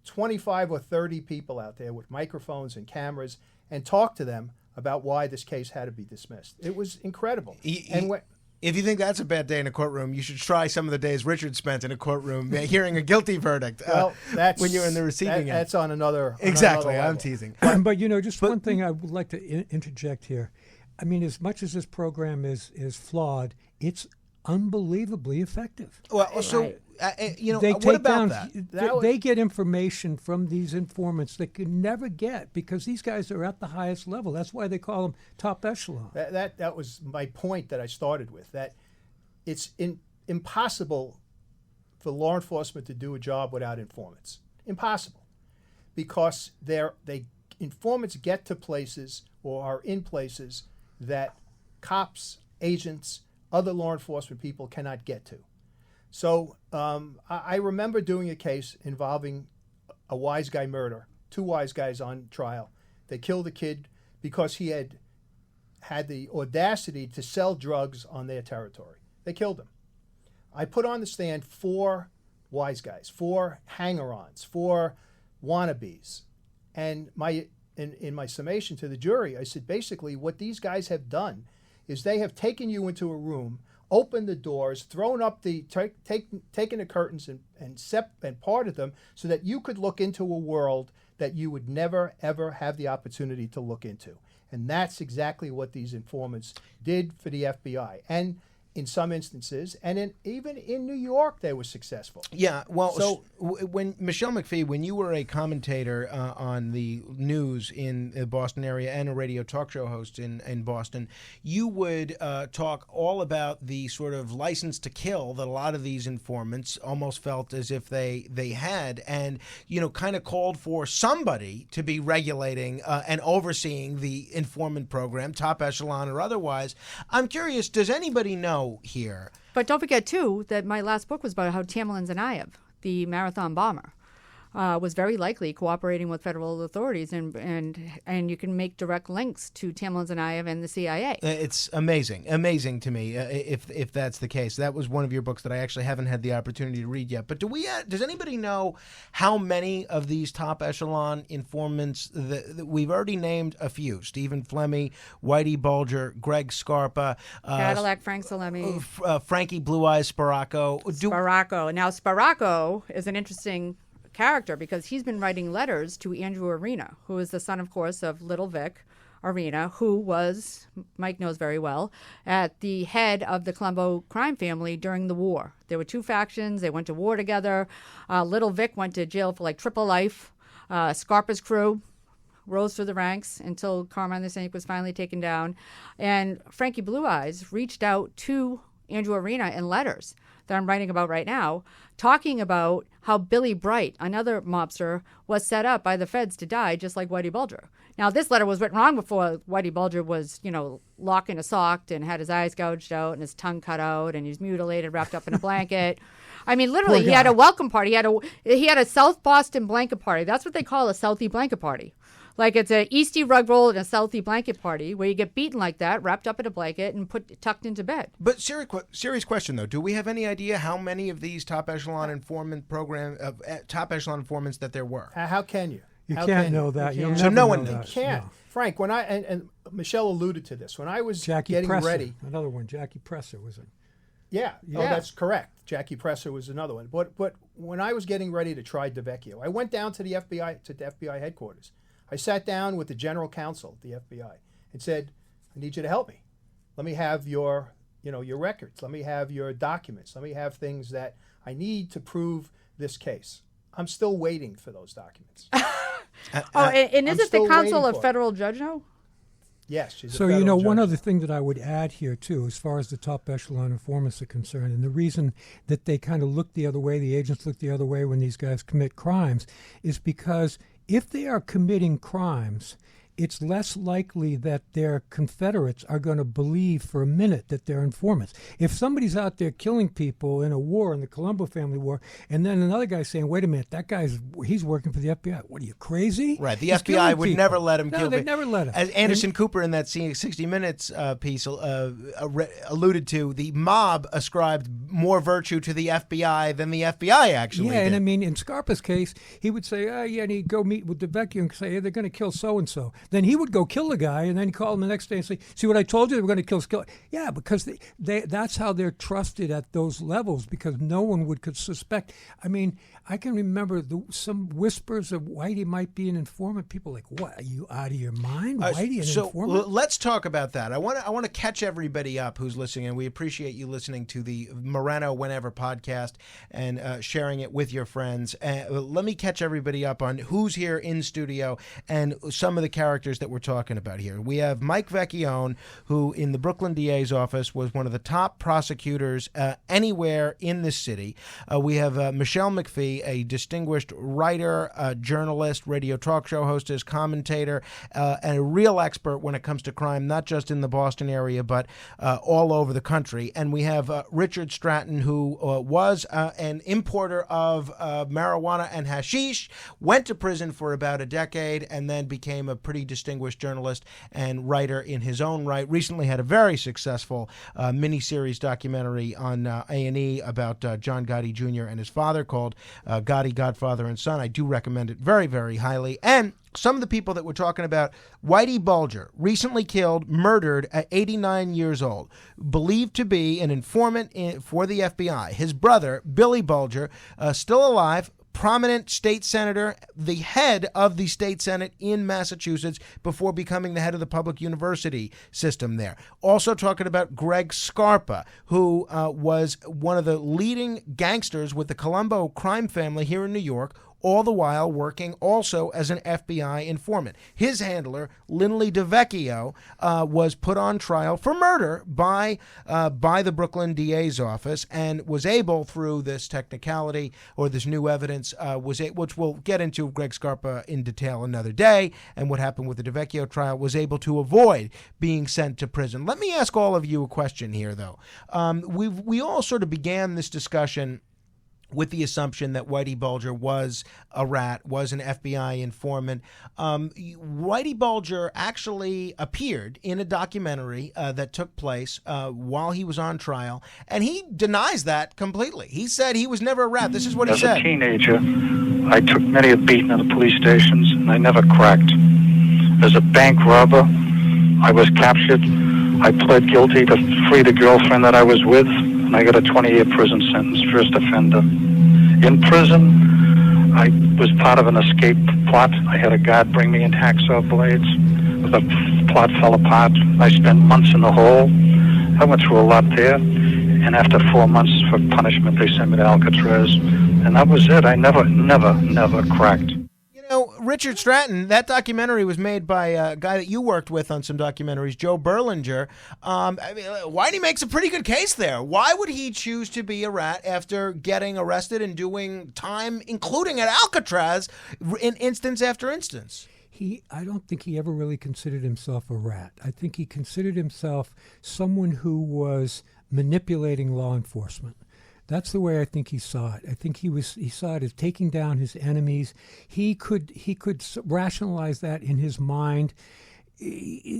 E: 25 or 30 people out there with microphones and cameras, and talk to them about why this case had to be dismissed. It was incredible.
B: If you think that's a bad day in a courtroom, you should try some of the days Richard spent in a courtroom hearing a guilty verdict.
E: Well, that's
B: when you're in the receiving end.
E: That's on another.
B: Exactly,
E: another
B: I'm teasing.
C: But just one thing I would like to interject here. I mean, as much as this program is flawed, it's unbelievably effective.
B: Well, so
C: they
B: what
C: take
B: about
C: down,
B: that?
C: They get information from these informants they could never get because these guys are at the highest level. That's why they call them top echelon.
E: That was my point that I started with, that it's impossible for law enforcement to do a job without informants. Impossible. Because informants get to places or are in places that cops, agents, other law enforcement people cannot get to. So I remember doing a case involving a wise guy murder, 2 wise guys on trial. They killed a kid because he had the audacity to sell drugs on their territory. They killed him. I put on the stand 4 wise guys, 4 hanger-ons, 4 wannabes. And in my summation to the jury, I said, basically what these guys have done is they have taken you into a room, opened the doors, thrown up taken the curtains and parted them so that you could look into a world that you would never, ever have the opportunity to look into. And that's exactly what these informants did for the FBI. And in some instances, and even in New York, they were successful.
B: Yeah, well, so when Michele McPhee, when you were a commentator on the news in the Boston area and a radio talk show host in Boston, you would talk all about the sort of license to kill that a lot of these informants almost felt as if they had, and kind of called for somebody to be regulating and overseeing the informant program, top echelon or otherwise. I'm curious, does anybody know here?
D: But don't forget, too, that my last book was about how Tamerlan Tsarnaev, the marathon bomber, was very likely cooperating with federal authorities, and you can make direct links to Tamerlan Tsarnaev and the CIA.
B: It's amazing to me if that's the case. That was one of your books that I actually haven't had the opportunity to read yet. But does anybody know how many of these top echelon informants that we've already named a few? Stephen Flemmi, Whitey Bulger, Greg Scarpa,
D: Cadillac Frank Salemi,
B: Frankie Blue Eyes Sparacco.
D: Sparacco. Now Sparacco is an interesting character because he's been writing letters to Andrew Arena, who is the son, of course, of Little Vic Arena, who was, Mike knows very well, at the head of the Colombo crime family during the war. There were 2 factions. They went to war together. Little Vic went to jail for triple life. Scarpa's crew rose through the ranks until Carmine the Saint was finally taken down. And Frankie Blue Eyes reached out to Andrew Arena in letters that I'm writing about right now, talking about how Billy Bright, another mobster, was set up by the feds to die just like Whitey Bulger. Now, this letter was written long before Whitey Bulger was, locked in a sock and had his eyes gouged out and his tongue cut out and he was mutilated, wrapped up in a blanket. I mean, literally, he had a welcome party. He had a South Boston blanket party. That's what they call a Southie blanket party. Like it's a Eastie rug roll and a Southie blanket party where you get beaten like that, wrapped up in a blanket and tucked into bed.
B: But serious question though, do we have any idea how many of these top echelon informants that there were?
E: How can you?
C: You can't know that.
B: So no one knows.
E: You can't. No. Frank, when and Michelle alluded to this, when I was getting
C: Presser,
E: ready.
C: Another one, Jackie Presser was it?
E: Yeah. Oh, that's correct. Jackie Presser was another one. But when I was getting ready to try DeVecchio, I went down to the FBI headquarters. I sat down with the general counsel of the FBI and said, I need you to help me. Let me have your records. Let me have your documents. Let me have things that I need to prove this case. I'm still waiting for those documents.
D: And is it the counsel of federal judge now?
E: Yes. She's
C: so,
E: a federal judge.
C: one other thing that I would add here, too, as far as the top echelon informants are concerned, and the reason that they kind of look the other way, the agents look the other way when these guys commit crimes, is because if they are committing crimes it's less likely that their Confederates are going to believe for a minute that they're informants. If somebody's out there killing people in a war, in the Colombo family war, and then another guy's saying, wait a minute, he's working for the FBI. What, are you crazy?
B: Right. The
C: He's
B: FBI
C: killing
B: would
C: people.
B: never let him
C: No,
B: kill
C: they'd
B: people.
C: never let him.
B: As Anderson Cooper in that 60 Minutes piece alluded to, the mob ascribed more virtue to the FBI than the FBI actually
C: Yeah,
B: did.
C: and I mean, in Scarpa's case, he would say, and he'd go meet with the Vecchione and say, hey, they're going to kill so-and-so. Then he would go kill the guy, and then he'd call him the next day and say, see what I told you? They were going to kill Skillet. Yeah, because that's how they're trusted at those levels, because no one could suspect. I mean, I can remember some whispers of Whitey might be an informant. People like, what, are you out of your mind? Whitey, an informant?
B: Let's talk about that. I want to catch everybody up who's listening, and we appreciate you listening to the Morano Whenever podcast and sharing it with your friends. Let me catch everybody up on who's here in studio and some of the characters that we're talking about here. We have Mike Vecchione, who in the Brooklyn DA's office was one of the top prosecutors anywhere in this city. We have Michele McPhee, a distinguished writer, journalist, radio talk show hostess, commentator, and a real expert when it comes to crime, not just in the Boston area, but all over the country. And we have Richard Stratton, who was an importer of marijuana and hashish, went to prison for about a decade, and then became a pretty distinguished journalist and writer in his own right. Recently had a very successful miniseries documentary on A&E about John Gotti Jr. and his father called Gotti, Godfather and Son. I do recommend it very, very highly. And some of the people that we're talking about, Whitey Bulger, recently killed, murdered at 89 years old, believed to be an informant for the FBI. His brother, Billy Bulger, still alive, prominent state senator, the head of the state senate in Massachusetts before becoming the head of the public university system there. Also talking about Greg Scarpa, who was one of the leading gangsters with the Colombo crime family here in New York, all the while working also as an FBI informant. His handler, Lindley DeVecchio, was put on trial for murder by the Brooklyn DA's office and was able, through this technicality or this new evidence, which we'll get into Greg Scarpa in detail another day, and what happened with the DeVecchio trial, was able to avoid being sent to prison. Let me ask all of you a question here, though. We all sort of began this discussion with the assumption that Whitey Bulger was a rat, was an FBI informant. Whitey Bulger actually appeared in a documentary that took place while he was on trial, and he denies that completely. He said he was never a rat. This is what he said.
O: As a teenager, I took many a beating in the police stations, and I never cracked. As a bank robber, I was captured. I pled guilty to free the girlfriend that I was with, and I got a 20-year prison sentence, first offender. In prison, I was part of an escape plot. I had a guard bring me in hacksaw blades. The plot fell apart. I spent months in the hole. I went through a lot there, and after 4 months for punishment, they sent me to Alcatraz, and that was it. I never cracked.
B: Richard Stratton, that documentary was made by a guy that you worked with on some documentaries, Joe Berlinger. Whitey makes a pretty good case there. Why would he choose to be a rat after getting arrested and doing time, including at Alcatraz, in instance after instance?
C: I don't think he ever really considered himself a rat. I think he considered himself someone who was manipulating law enforcement. That's the way I think he saw it. I think he saw it as taking down his enemies. He could rationalize that in his mind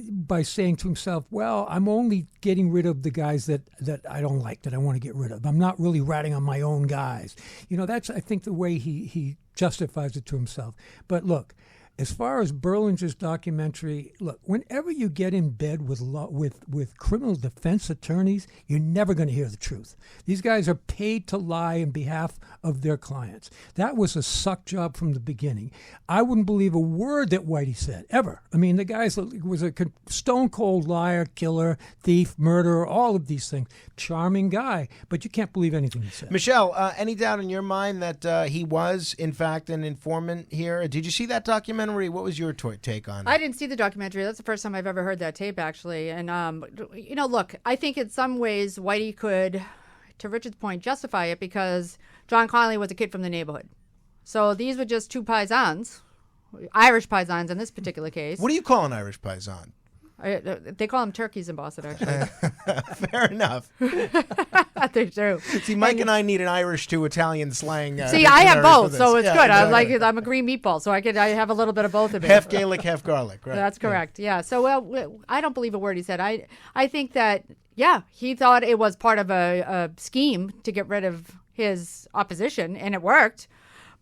C: by saying to himself, well, I'm only getting rid of the guys that I don't like, that I want to get rid of. I'm not really ratting on my own guys. That's, I think, the way he justifies it to himself. But look, as far as Berlinger's documentary, look, whenever you get in bed with criminal defense attorneys, you're never going to hear the truth. These guys are paid to lie on behalf of their clients. That was a suck job from the beginning. I wouldn't believe a word that Whitey said, ever. I mean, the guy was a stone-cold liar, killer, thief, murderer, all of these things. Charming guy, but you can't believe anything he said.
B: Michelle, any doubt in your mind that he was, in fact, an informant here? Did you see that documentary? What was your take on it?
D: I didn't see the documentary. That's the first time I've ever heard that tape, actually. And, look, I think in some ways Whitey could, to Richard's point, justify it because John Connolly was a kid from the neighborhood. So these were just two paisans Irish paisans in this particular case.
B: What do you call an Irish paisan?
D: They call them turkeys in Boston, actually.
B: Fair enough.
D: They do.
B: See, Mike and I need an Irish to Italian slang.
D: See, I have both, so it's good.
B: Exactly.
D: I'm a green meatball, so I have a little bit of both of it.
B: Half Gaelic, half garlic, right?
D: That's correct. Yeah. So, I don't believe a word he said. I think that, he thought it was part of a scheme to get rid of his opposition, and it worked.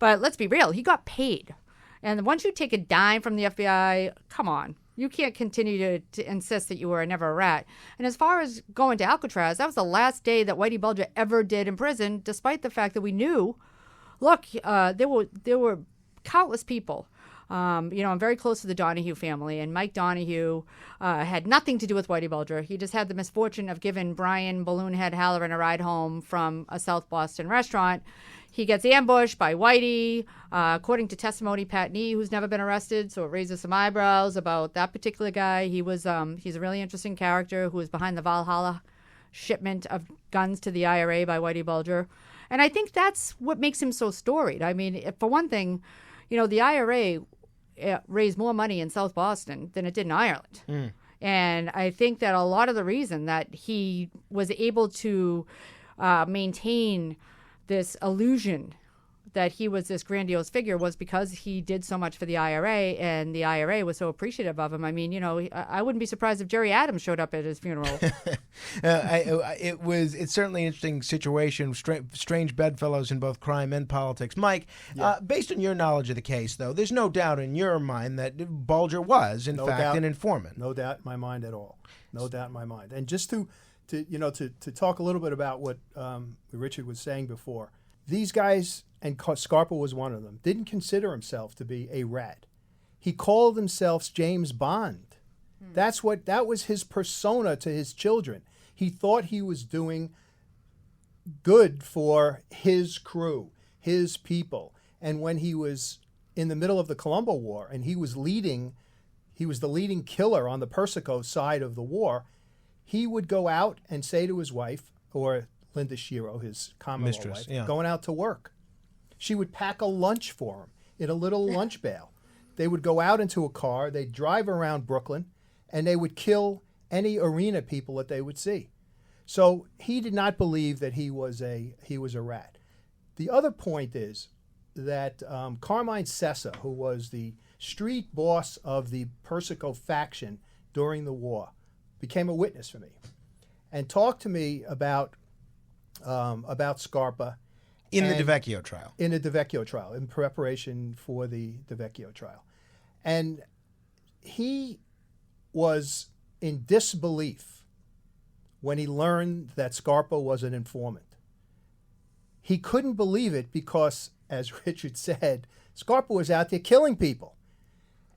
D: But let's be real, he got paid. And once you take a dime from the FBI, come on. You can't continue to insist that you were never a rat. And as far as going to Alcatraz, that was the last day that Whitey Bulger ever did in prison, despite the fact that we knew, look, there were countless people. I'm very close to the Donahue family, and Mike Donahue had nothing to do with Whitey Bulger. He just had the misfortune of giving Brian Balloonhead Halloran a ride home from a South Boston restaurant. He gets ambushed by Whitey. According to testimony, Pat Nee, who's never been arrested, so it raises some eyebrows about that particular guy. He's a really interesting character who was behind the Valhalla shipment of guns to the IRA by Whitey Bulger. And I think that's what makes him so storied. I mean, for one thing, the IRA raised more money in South Boston than it did in Ireland. Mm. And I think that a lot of the reason that he was able to maintain this illusion that he was this grandiose figure was because he did so much for the IRA, and the IRA was so appreciative of him. I mean, I wouldn't be surprised if Jerry Adams showed up at his funeral.
B: It's certainly an interesting situation, strange bedfellows in both crime and politics. Mike, based on your knowledge of the case, though, there's no doubt in your mind that Bulger was, in fact, an informant.
E: No doubt in my mind at all. No doubt in my mind. And just to talk a little bit about what Richard was saying before, these guys, and Scarpa was one of them, didn't consider himself to be a rat. He called himself James Bond. That was his persona to his children. He thought he was doing good for his crew, his people. And when he was in the middle of the Colombo War and he was the leading killer on the Persico side of the war, he would go out and say to his wife, or Linda Shiro, his common
B: mistress,
E: wife, going out to work. She would pack a lunch for him in a little lunch bale. They would go out into a car, they'd drive around Brooklyn, and they would kill any arena people that they would see. So he did not believe that he was a rat. The other point is that Carmine Sessa, who was the street boss of the Persico faction during the war, became a witness for me and talked to me about Scarpa.
B: In the DeVecchio trial.
E: In the DeVecchio trial, in preparation for the DeVecchio trial. And he was in disbelief when he learned that Scarpa was an informant. He couldn't believe it because, as Richard said, Scarpa was out there killing people.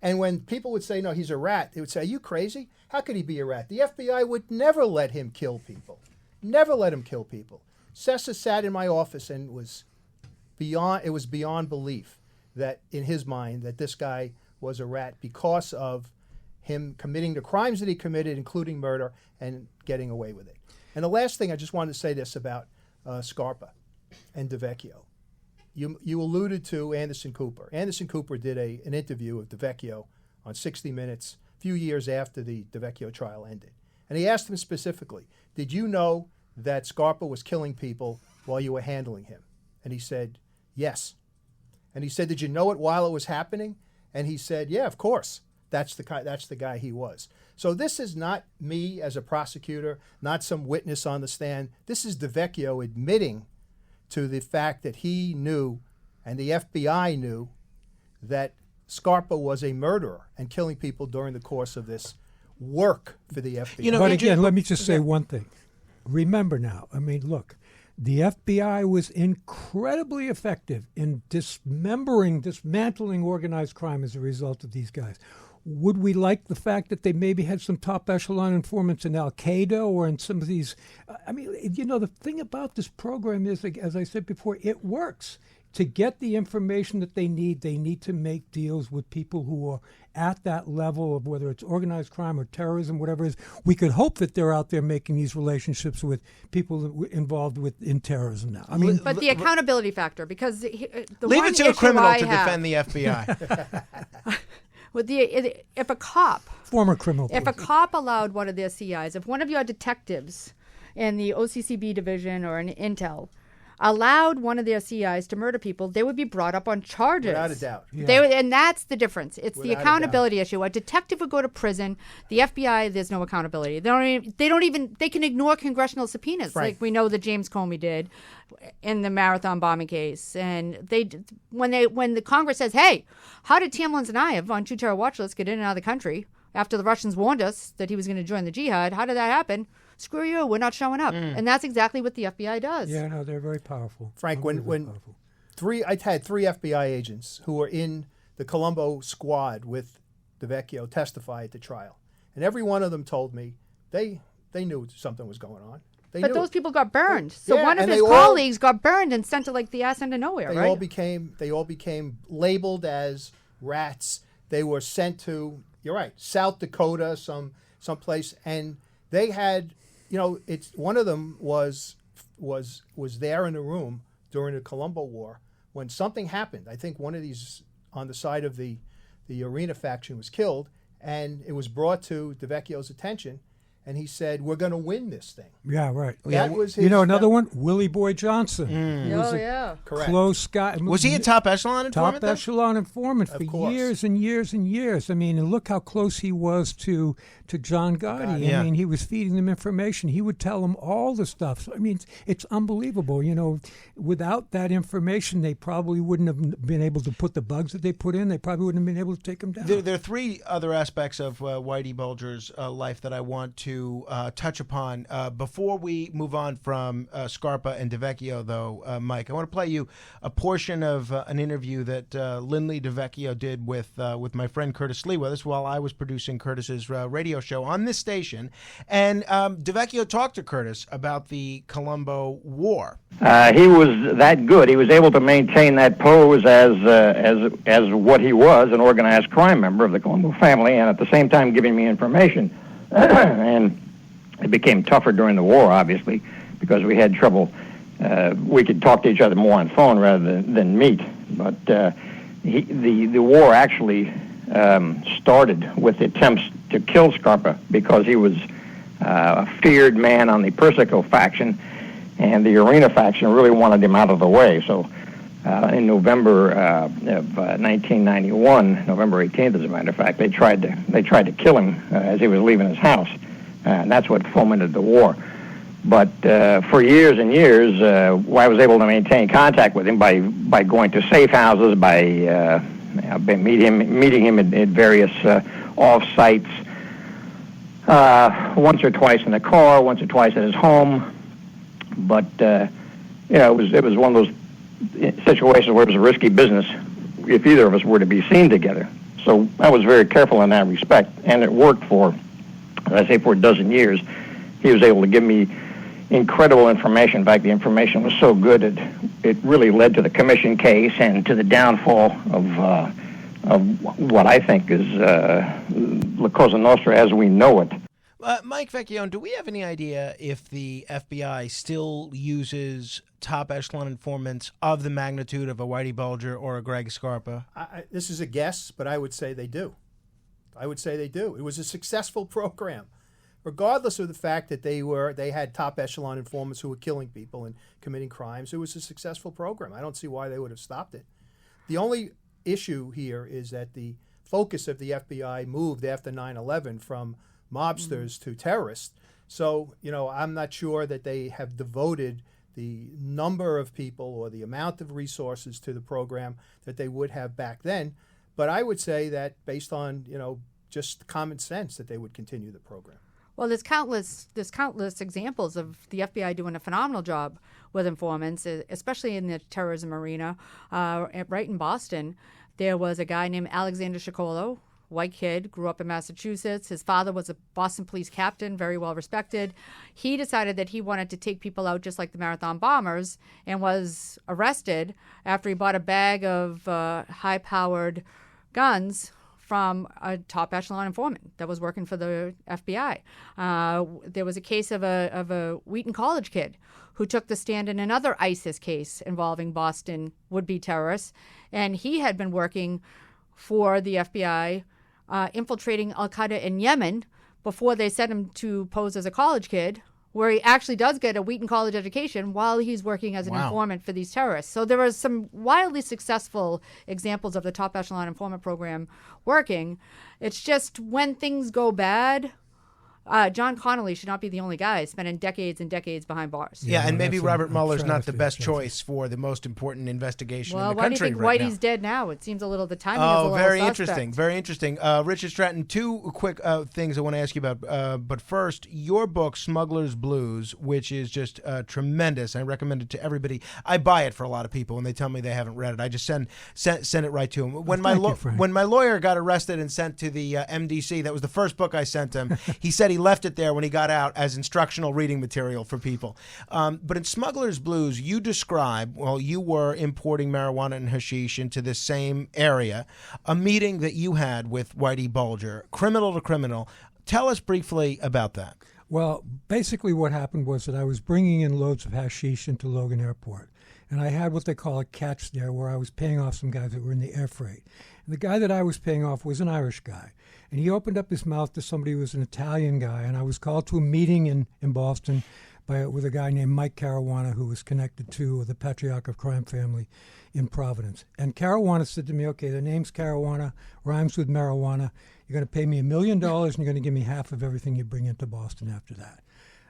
E: And when people would say, no, he's a rat, they would say, are you crazy? How could he be a rat? The FBI would never let him kill people. Never let him kill people. Sessa sat in my office and it was beyond belief that, in his mind, that this guy was a rat because of him committing the crimes that he committed, including murder, and getting away with it. And the last thing, I just wanted to say this about Scarpa and DeVecchio. You alluded to Anderson Cooper. Anderson Cooper did an interview of DeVecchio on 60 Minutes a few years after the DeVecchio trial ended. And he asked him specifically, did you know that Scarpa was killing people while you were handling him? And he said, yes. And he said, did you know it while it was happening? And he said, yeah, of course. That's the guy he was. So this is not me as a prosecutor, not some witness on the stand. This is DeVecchio admitting to the fact that he knew, and the FBI knew, that Scarpa was a murderer and killing people during the course of this work for the FBI.
C: But again, let me just say one thing. Remember now, I mean, look, the FBI was incredibly effective in dismantling organized crime as a result of these guys. Would we like the fact that they maybe had some top echelon informants in Al-Qaeda or in some of these? I mean, the thing about this program is, like, as I said before, it works. to get the information that they need to make deals with people who are at that level of whether it's organized crime or terrorism, whatever it is. We could hope that they're out there making these relationships with people involved in terrorism now. I mean,
D: but the accountability factor, because the
B: leave
D: one
B: it to a
D: issue
B: criminal
D: I
B: to
D: have
B: defend the FBI.
D: If a cop,
C: former criminal,
D: if a cop allowed one of their CIs, if one of your detectives in the OCCB division or in Intel allowed one of their CIs to murder people, they would be brought up on charges.
E: Without a doubt.
D: Yeah. And that's the difference. It's
E: Without
D: the accountability issue. A detective would go to prison. The FBI, there's no accountability. They can ignore congressional subpoenas,
E: Right.
D: like we know that James Comey did in the Marathon bombing case. And when the Congress says, hey, how did Tamlin Tsarnaev on 2 terror watch lists get in and out of the country after the Russians warned us that he was going to join the jihad? How did that happen? Screw you, we're not showing up. And that's exactly what the FBI does.
C: Yeah, no, they're very powerful.
E: Frank, when I had 3 FBI agents who were in the Colombo squad with the Vecchio testify at the trial. And every one of them told me they knew something was going on.
D: But those people got burned. So
E: Yeah,
D: one of
E: and
D: his
E: they
D: colleagues got burned and sent to like the ass end of nowhere,
E: They
D: right?
E: all became labeled as rats. They were sent to, you're right, South Dakota, someplace, and they had, it's one of them was there in the room during the Colombo War when something happened. I think one of these on the side of the Arena faction was killed, and it was brought to DeVecchio's attention, and he said, "We're going to win this thing."
C: Yeah, right.
E: That was his,
C: another one, Willie Boy Johnson.
D: Oh, yeah.
E: Correct.
C: Close guy.
B: Was he a top echelon informant?
C: Top echelon informant for years and years and years. I mean, and look how close he was to John Gotti.
B: Yeah.
C: I mean, he was feeding them information. He would tell them all the stuff. So, I mean, it's unbelievable. Without that information, they probably wouldn't have been able to put the bugs that they put in. They probably wouldn't have been able to take them down.
B: There are 3 other aspects of Whitey Bulger's life that I want to touch upon. Before we move on from Scarpa and DeVecchio, though, Mike, I want to play you a portion of an interview that Lindley DeVecchio did with my friend Curtis Lewa while I was producing Curtis's radio show on this station. And DeVecchio talked to Curtis about the Colombo War.
P: He was that good. He was able to maintain that pose as what he was, an organized crime member of the Colombo family, and at the same time giving me information. And it became tougher during the war, obviously, because we had trouble. We could talk to each other more on phone rather than meet. But the war actually started with attempts to kill Scarpa because he was a feared man on the Persico faction, and the Arena faction really wanted him out of the way. So in November of 1991, November 18th, as a matter of fact, they tried to kill him as he was leaving his house, and that's what fomented the war. But for years and years, I was able to maintain contact with him by going to safe houses, by meeting him at various off-sites, once or twice in the car, once or twice at his home. But it was one of those situations where it was a risky business if either of us were to be seen together. So I was very careful in that respect, and it worked for, as I say, for a dozen years. He was able to give me incredible information. In fact, the information was so good it really led to the commission case and to the downfall of what I think is La Cosa Nostra as we know it.
B: Mike Vecchione, do we have any idea if the FBI still uses top echelon informants of the magnitude of a Whitey Bulger or a Greg Scarpa?
E: This is a guess, but I would say they do. It was a successful program, regardless of the fact that they had top echelon informants who were killing people and committing crimes. It was a successful program. I don't see why they would have stopped it. The only issue here is that the focus of the FBI moved after 9/11 from mobsters to terrorists. So, I'm not sure that they have devoted the number of people or the amount of resources to the program that they would have back then. But I would say that based on, just common sense, that they would continue the program.
D: Well, there's countless examples of the FBI doing a phenomenal job with informants, especially in the terrorism arena. Right in Boston, there was a guy named Alexander Shikolo, white kid, grew up in Massachusetts. His father was a Boston police captain, very well respected. He decided that he wanted to take people out just like the Marathon Bombers and was arrested after he bought a bag of high-powered guns from a top echelon informant that was working for the FBI. There was a case of a Wheaton College kid who took the stand in another ISIS case involving Boston would-be terrorists, and he had been working for the FBI, infiltrating al-Qaeda in Yemen before they sent him to pose as a college kid, where he actually does get a Wheaton College education while he's working as an informant for these terrorists. So there are some wildly successful examples of the top echelon informant program working. It's just when things go bad, John Connolly should not be the only guy spending decades and decades behind bars.
B: Yeah, and maybe Robert Mueller's not the best choice for the most important investigation in the country.
D: Why do you think
B: right
D: Whitey's
B: now.
D: dead now? It seems a little, the timing is a little
B: very
D: suspect.
B: interesting. Very interesting. Richard Stratton, two quick things I want to ask you about. But first, your book, Smuggler's Blues, which is just tremendous. I recommend it to everybody. I buy it for a lot of people, and they tell me they haven't read it. I just send it right to them. When my lawyer got arrested and sent to the MDC, that was the first book I sent him. He said he left it there when he got out as instructional reading material for people. But in Smuggler's Blues, you describe, you were importing marijuana and hashish into this same area, a meeting that you had with Whitey Bulger, criminal to criminal. Tell us briefly about that.
C: Well, basically what happened was that I was bringing in loads of hashish into Logan Airport. And I had what they call a catch there where I was paying off some guys that were in the air freight. And the guy that I was paying off was an Irish guy. And he opened up his mouth to somebody who was an Italian guy. And I was called to a meeting in Boston with a guy named Mike Caruana, who was connected to the Patriarch of Crime family in Providence. And Caruana said to me, okay, the name's Caruana, rhymes with marijuana. You're going to pay me $1 million and you're going to give me half of everything you bring into Boston after that.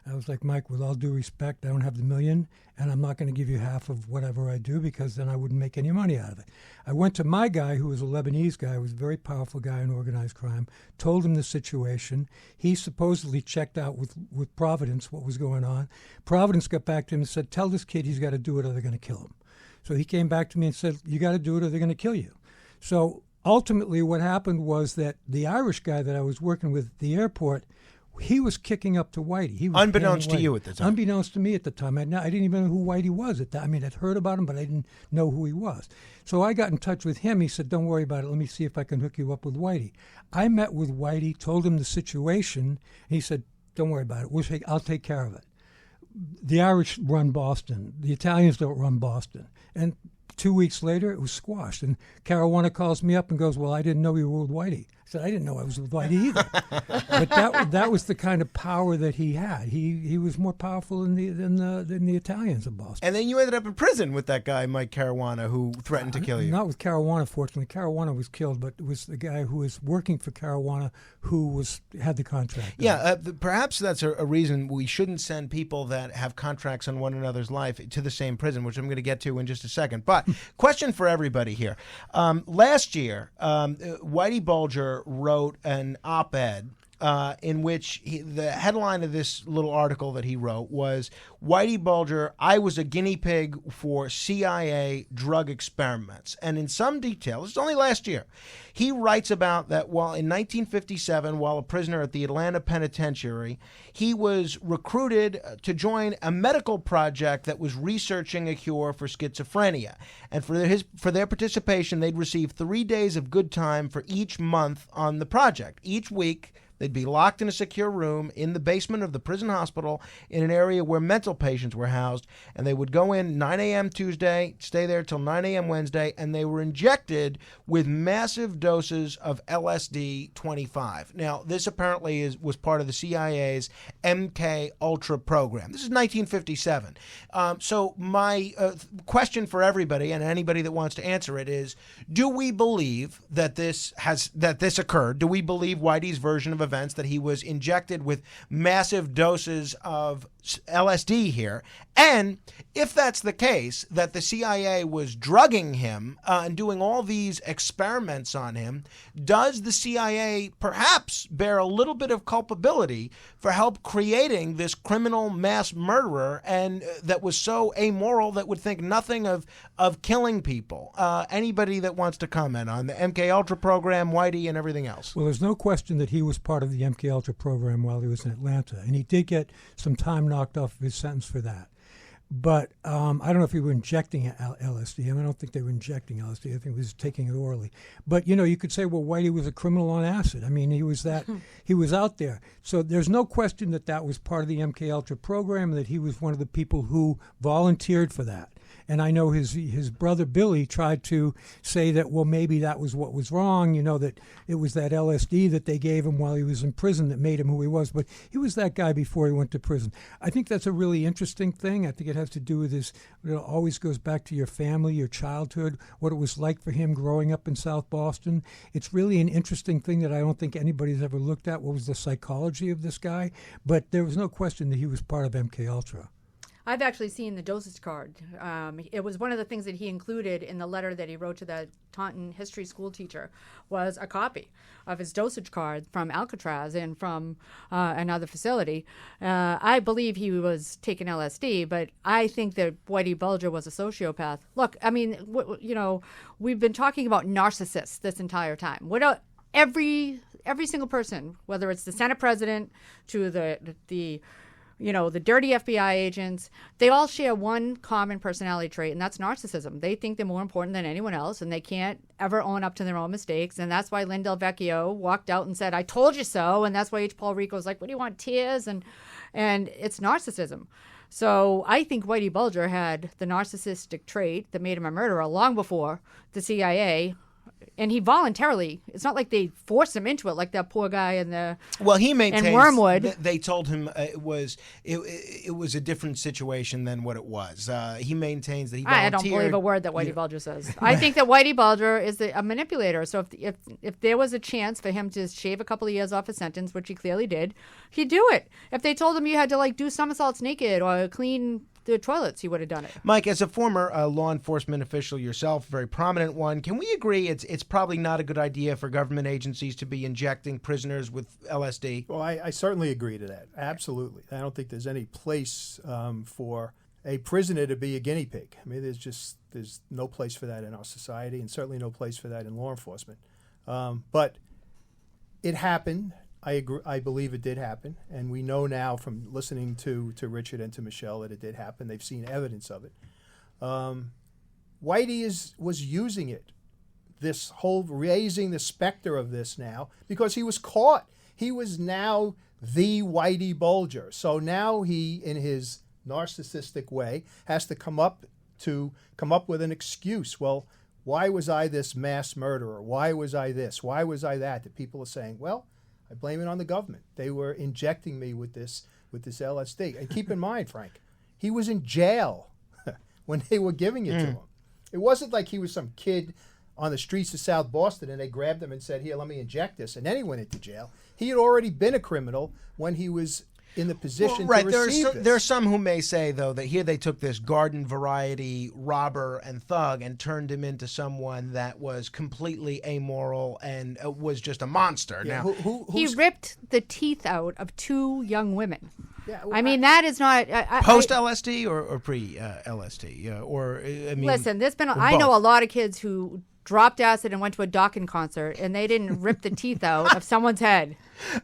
C: I was like, Mike, with all due respect, I don't have the $1 million, and I'm not going to give you half of whatever I do because then I wouldn't make any money out of it. I went to my guy, who was a Lebanese guy, who was a very powerful guy in organized crime, told him the situation. He supposedly checked out with Providence what was going on. Providence got back to him and said, tell this kid he's got to do it or they're going to kill him. So he came back to me and said, you got to do it or they're going to kill you. So ultimately what happened was that the Irish guy that I was working with at the airport, he was kicking up to Whitey. He was
B: unbeknownst to you at the time.
C: Unbeknownst to me at the time. I didn't even know who Whitey was at that. I mean, I'd heard about him, but I didn't know who he was. So I got in touch with him. He said, don't worry about it. Let me see if I can hook you up with Whitey. I met with Whitey, told him the situation. He said, don't worry about it. I'll take care of it. The Irish run Boston. The Italians don't run Boston. And 2 weeks later, it was squashed. And Caruana calls me up and goes, well, I didn't know you were with Whitey. I said, I didn't know I was with Whitey either. But that was the kind of power that he had. He was more powerful than the Italians in Boston.
B: And then you ended up in prison with that guy, Mike Caruana, who threatened to kill you.
C: Not with Caruana, fortunately. Caruana was killed, but it was the guy who was working for Caruana who had the contract.
B: Yeah, perhaps that's a reason we shouldn't send people that have contracts on one another's life to the same prison, which I'm going to get to in just a second. But question for everybody here. Last year, Whitey Bulger wrote an op-ed in which the headline of this little article that he wrote was, Whitey Bulger, I was a guinea pig for CIA drug experiments. And in some detail, this is only last year, he writes about that while in 1957, while a prisoner at the Atlanta Penitentiary, he was recruited to join a medical project that was researching a cure for schizophrenia. And for their participation, they'd receive 3 days of good time for each month on the project. Each week, they'd be locked in a secure room in the basement of the prison hospital in an area where mental patients were housed, and they would go in 9 a.m. Tuesday, stay there till 9 a.m. Wednesday, and they were injected with massive doses of LSD-25. Now, this apparently was part of the CIA's MK Ultra program. This is 1957. So my question for everybody, and anybody that wants to answer it, is: do we believe that this occurred? Do we believe Whitey's version of events, that he was injected with massive doses of LSD here. And if that's the case, that the CIA was drugging him and doing all these experiments on him, does the CIA perhaps bear a little bit of culpability for help creating this criminal mass murderer and that was so amoral that would think nothing of killing people? Anybody that wants to comment on the MKUltra program, Whitey, and everything else?
C: Well, there's no question that he was part of the MKUltra program while he was in Atlanta, and he did get some time knocked off of his sentence for that. But I don't know if he were injecting LSD. I don't think they were injecting LSD. I think he was taking it orally. But, you could say, well, Whitey was a criminal on acid. I mean, he was out there. So there's no question that was part of the MKUltra program and that he was one of the people who volunteered for that. And I know his brother Billy tried to say that, well, maybe that was what was wrong, that it was that LSD that they gave him while he was in prison that made him who he was. But he was that guy before he went to prison. I think that's a really interesting thing. I think it has to do with his, it always goes back to your family, your childhood, what it was like for him growing up in South Boston. It's really an interesting thing that I don't think anybody's ever looked at. What was the psychology of this guy? But there was no question that he was part of MKUltra.
D: I've actually seen the dosage card. It was one of the things that he included in the letter that he wrote to the Taunton history school teacher was a copy of his dosage card from Alcatraz and from another facility. I believe he was taking LSD, but I think that Whitey Bulger was a sociopath. Look, I mean, we've been talking about narcissists this entire time. Every single person, whether it's the Senate president to the dirty FBI agents, they all share one common personality trait, and that's narcissism. They think they're more important than anyone else, and they can't ever own up to their own mistakes. And that's why Lynn Del Vecchio walked out and said, "I told you so." And that's why H. Paul Rico's like, "What do you want, tears?" And it's narcissism. So I think Whitey Bulger had the narcissistic trait that made him a murderer long before the CIA. And he voluntarily, it's not like they forced him into it like that poor guy in the
B: he maintains
D: in Wormwood.
B: They told him it was a different situation than what it was. He maintains that he volunteered.
D: I don't believe a word that Whitey Bulger says. I think that Whitey Bulger is a manipulator. So if there was a chance for him to shave a couple of years off his sentence, which he clearly did, he'd do it. If they told him you had to do somersaults naked or clean the toilets, he would have done it.
B: Mike, as a former law enforcement official yourself, very prominent one, can we agree it's probably not a good idea for government agencies to be injecting prisoners with LSD?
E: Well, I certainly agree to that. Absolutely. I don't think there's any place for a prisoner to be a guinea pig. I mean, there's no place for that in our society, and certainly no place for that in law enforcement. But it happened. I agree. I believe it did happen, and we know now from listening to Richard and to Michelle that it did happen. They've seen evidence of it. Whitey was using it, this whole raising the specter of this now, because he was caught. He was now the Whitey Bulger. So now he, in his narcissistic way, has to come up with an excuse. Well, why was I this mass murderer? Why was I this? Why was I that? That people are saying, well, I blame it on the government. They were injecting me with this LSD. And keep in mind, Frank, he was in jail when they were giving it to him. It wasn't like he was some kid on the streets of South Boston and they grabbed him and said, "Here, let me inject this," and then he went into jail. He had already been a criminal when he was in the position to receive this.
B: There are some who may say, though, that here they took this garden variety robber and thug and turned him into someone that was completely amoral and was just a monster.
E: Yeah,
B: now,
D: he ripped the teeth out of 2 young women. Yeah, well, I mean, that is not
B: post LSD or pre LSD
D: listen, there's been I know a lot of kids who dropped acid and went to a Dokken concert, and they didn't rip the teeth out of someone's head.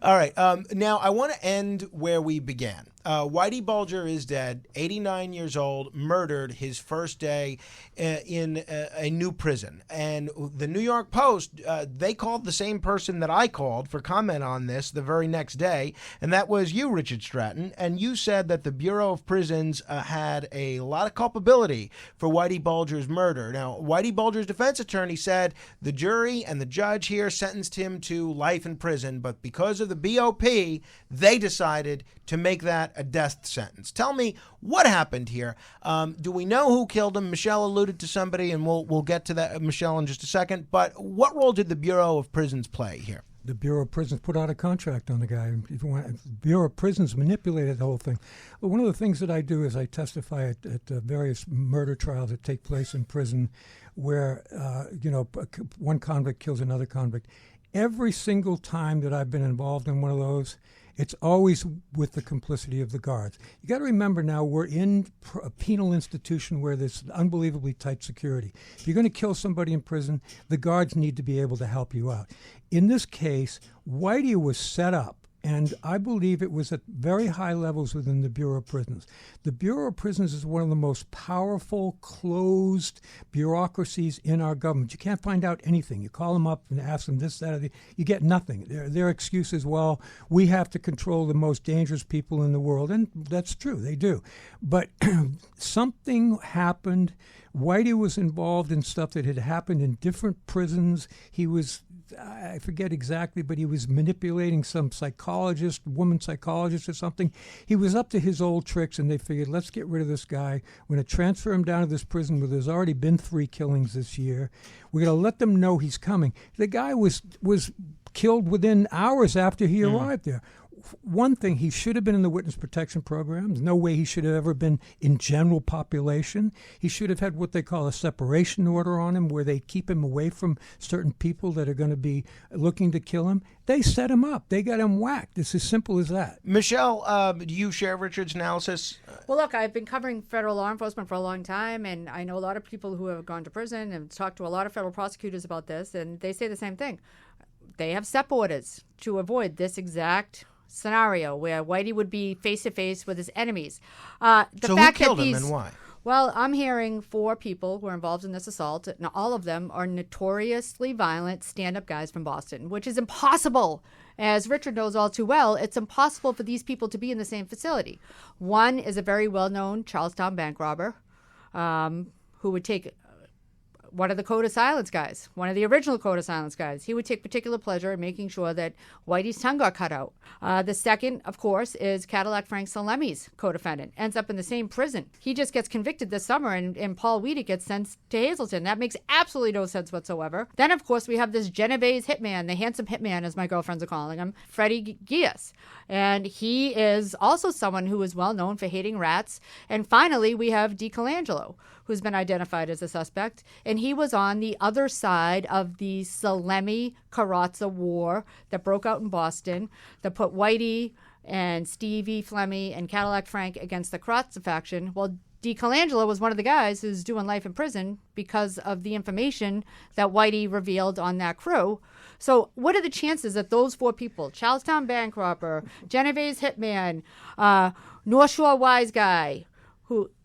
B: All right. Now, I want to end where we began. Whitey Bulger is dead, 89 years old, murdered his first day in a new prison. And the New York Post, they called the same person that I called for comment on this the very next day, and that was you, Richard Stratton. And you said that the Bureau of Prisons had a lot of culpability for Whitey Bulger's murder. Now, Whitey Bulger's defense attorney said the jury and the judge here sentenced him to life in prison, but because of the BOP, they decided to make that a death sentence. Tell me what happened here. Do we know who killed him? Michelle alluded to somebody, and we'll get to that, Michelle, in just a second. But what role did the Bureau of Prisons play here?
C: The Bureau of Prisons put out a contract on the guy. The Bureau of Prisons manipulated the whole thing. But one of the things that I do is I testify at various murder trials that take place in prison where, one convict kills another convict. Every single time that I've been involved in one of those, it's always with the complicity of the guards. You got to remember now we're in a penal institution where there's unbelievably tight security. If you're going to kill somebody in prison, the guards need to be able to help you out. In this case, Whitey was set up, and I believe it was at very high levels within the Bureau of Prisons. The Bureau of Prisons is one of the most powerful, closed bureaucracies in our government. You can't find out anything. You call them up and ask them this, that, or the, you get nothing. Their excuse is, well, we have to control the most dangerous people in the world, and that's true, they do. But something happened. Whitey was involved in stuff that had happened in different prisons. He was, I forget exactly, but he was manipulating some psychologist, woman psychologist or something. He was up to his old tricks, and they figured, let's get rid of this guy. We're going to transfer him down to this prison where there's already been 3 killings this year. We're going to let them know he's coming. The guy was killed within hours after he arrived there. One thing, he should have been in the witness protection program. There's no way he should have ever been in general population. He should have had what they call a separation order on him, where they keep him away from certain people that are going to be looking to kill him. They set him up. They got him whacked. It's as simple as that.
B: Michelle, do you share Richard's analysis?
D: Well, look, I've been covering federal law enforcement for a long time, and I know a lot of people who have gone to prison and talked to a lot of federal prosecutors about this, and they say the same thing. They have SEP orders to avoid this exact scenario where Whitey would be face-to-face with his enemies.
B: So who killed him and why?
D: Well, I'm hearing 4 people who are involved in this assault, and all of them are notoriously violent stand-up guys from Boston, which is impossible. As Richard knows all too well, it's impossible for these people to be in the same facility. One is a very well-known Charlestown bank robber who would take one of the Code of Silence guys, one of the original Code of Silence guys. He would take particular pleasure in making sure that Whitey's tongue got cut out. The second, of course, is Cadillac Frank Salemi's co-defendant. Ends up in the same prison. He just gets convicted this summer, and Paul Weedy gets sent to Hazleton. That makes absolutely no sense whatsoever. Then, of course, we have this Genovese hitman, the handsome hitman, as my girlfriends are calling him, Freddie Gias. And he is also someone who is well known for hating rats. And finally, we have DiColangelo, who's been identified as a suspect, and he was on the other side of the Salemi-Carrozza war that broke out in Boston that put Whitey and Stevie Flemmi and Cadillac Frank against the Carrozza faction. Well, DiColangelo was one of the guys who's doing life in prison because of the information that Whitey revealed on that crew. So what are the chances that those 4 people, Charlestown bank robber, Genovese hitman, North Shore wise guy,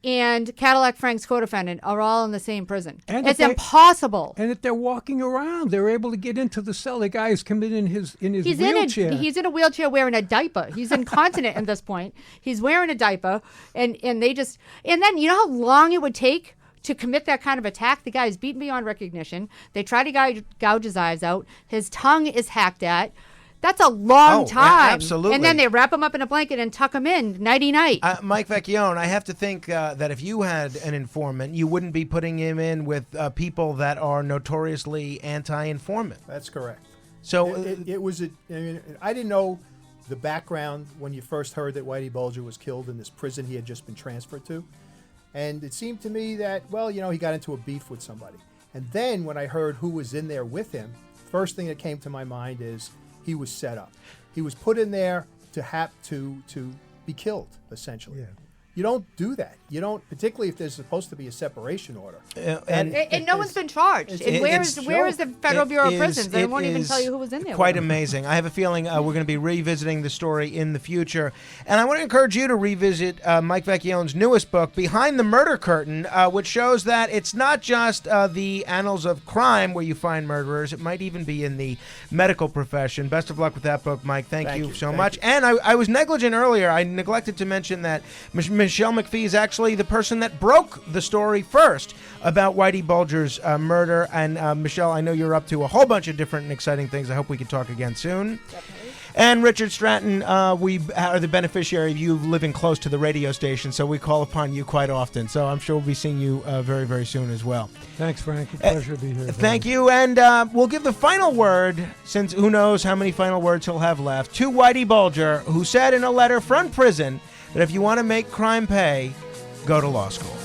D: and Cadillac Frank's co-defendant are all in the same prison? And it's impossible.
C: And if they're walking around, they're able to get into the cell. The guy is committed in his wheelchair.
D: He's in a wheelchair wearing a diaper. He's incontinent at this point. He's wearing a diaper, and they just, and then you know how long it would take to commit that kind of attack? The guy is beaten beyond recognition. They try to gouge his eyes out. His tongue is hacked at. That's a long time.
B: Absolutely.
D: And then they wrap him up in a blanket and tuck him in nighty-night.
B: Mike Vecchione, I have to think that if you had an informant, you wouldn't be putting him in with people that are notoriously anti-informant.
E: That's correct.
B: So
E: it was I didn't know the background when you first heard that Whitey Bulger was killed in this prison he had just been transferred to. And it seemed to me that, well, he got into a beef with somebody. And then when I heard who was in there with him, first thing that came to my mind is he was set up. He was put in there to be killed, essentially. Yeah. You don't do that. You don't, particularly if there's supposed to be a separation order.
D: And no one's been charged. And where is the Federal Bureau of Prisons? They won't even tell you who was in there.
B: Quite amazing. I have a feeling we're going to be revisiting the story in the future. And I want to encourage you to revisit Mike Vecchione's newest book, Behind the Murder Curtain, which shows that it's not just the annals of crime where you find murderers. It might even be in the medical profession. Best of luck with that book, Mike. Thank you so much. And I was negligent earlier. I neglected to mention that Michele McPhee is actually the person that broke the story first about Whitey Bulger's murder. And Michelle, I know you're up to a whole bunch of different and exciting things. I hope we can talk again soon.
D: Definitely.
B: And Richard Stratton, we are the beneficiary of you living close to the radio station, so we call upon you quite often. So I'm sure we'll be seeing you very, very soon as well.
C: Thanks, Frank. A pleasure to be here.
B: Thank you. And we'll give the final word, since who knows how many final words he'll have left, to Whitey Bulger, who said in a letter from prison that if you want to make crime pay, go to law school.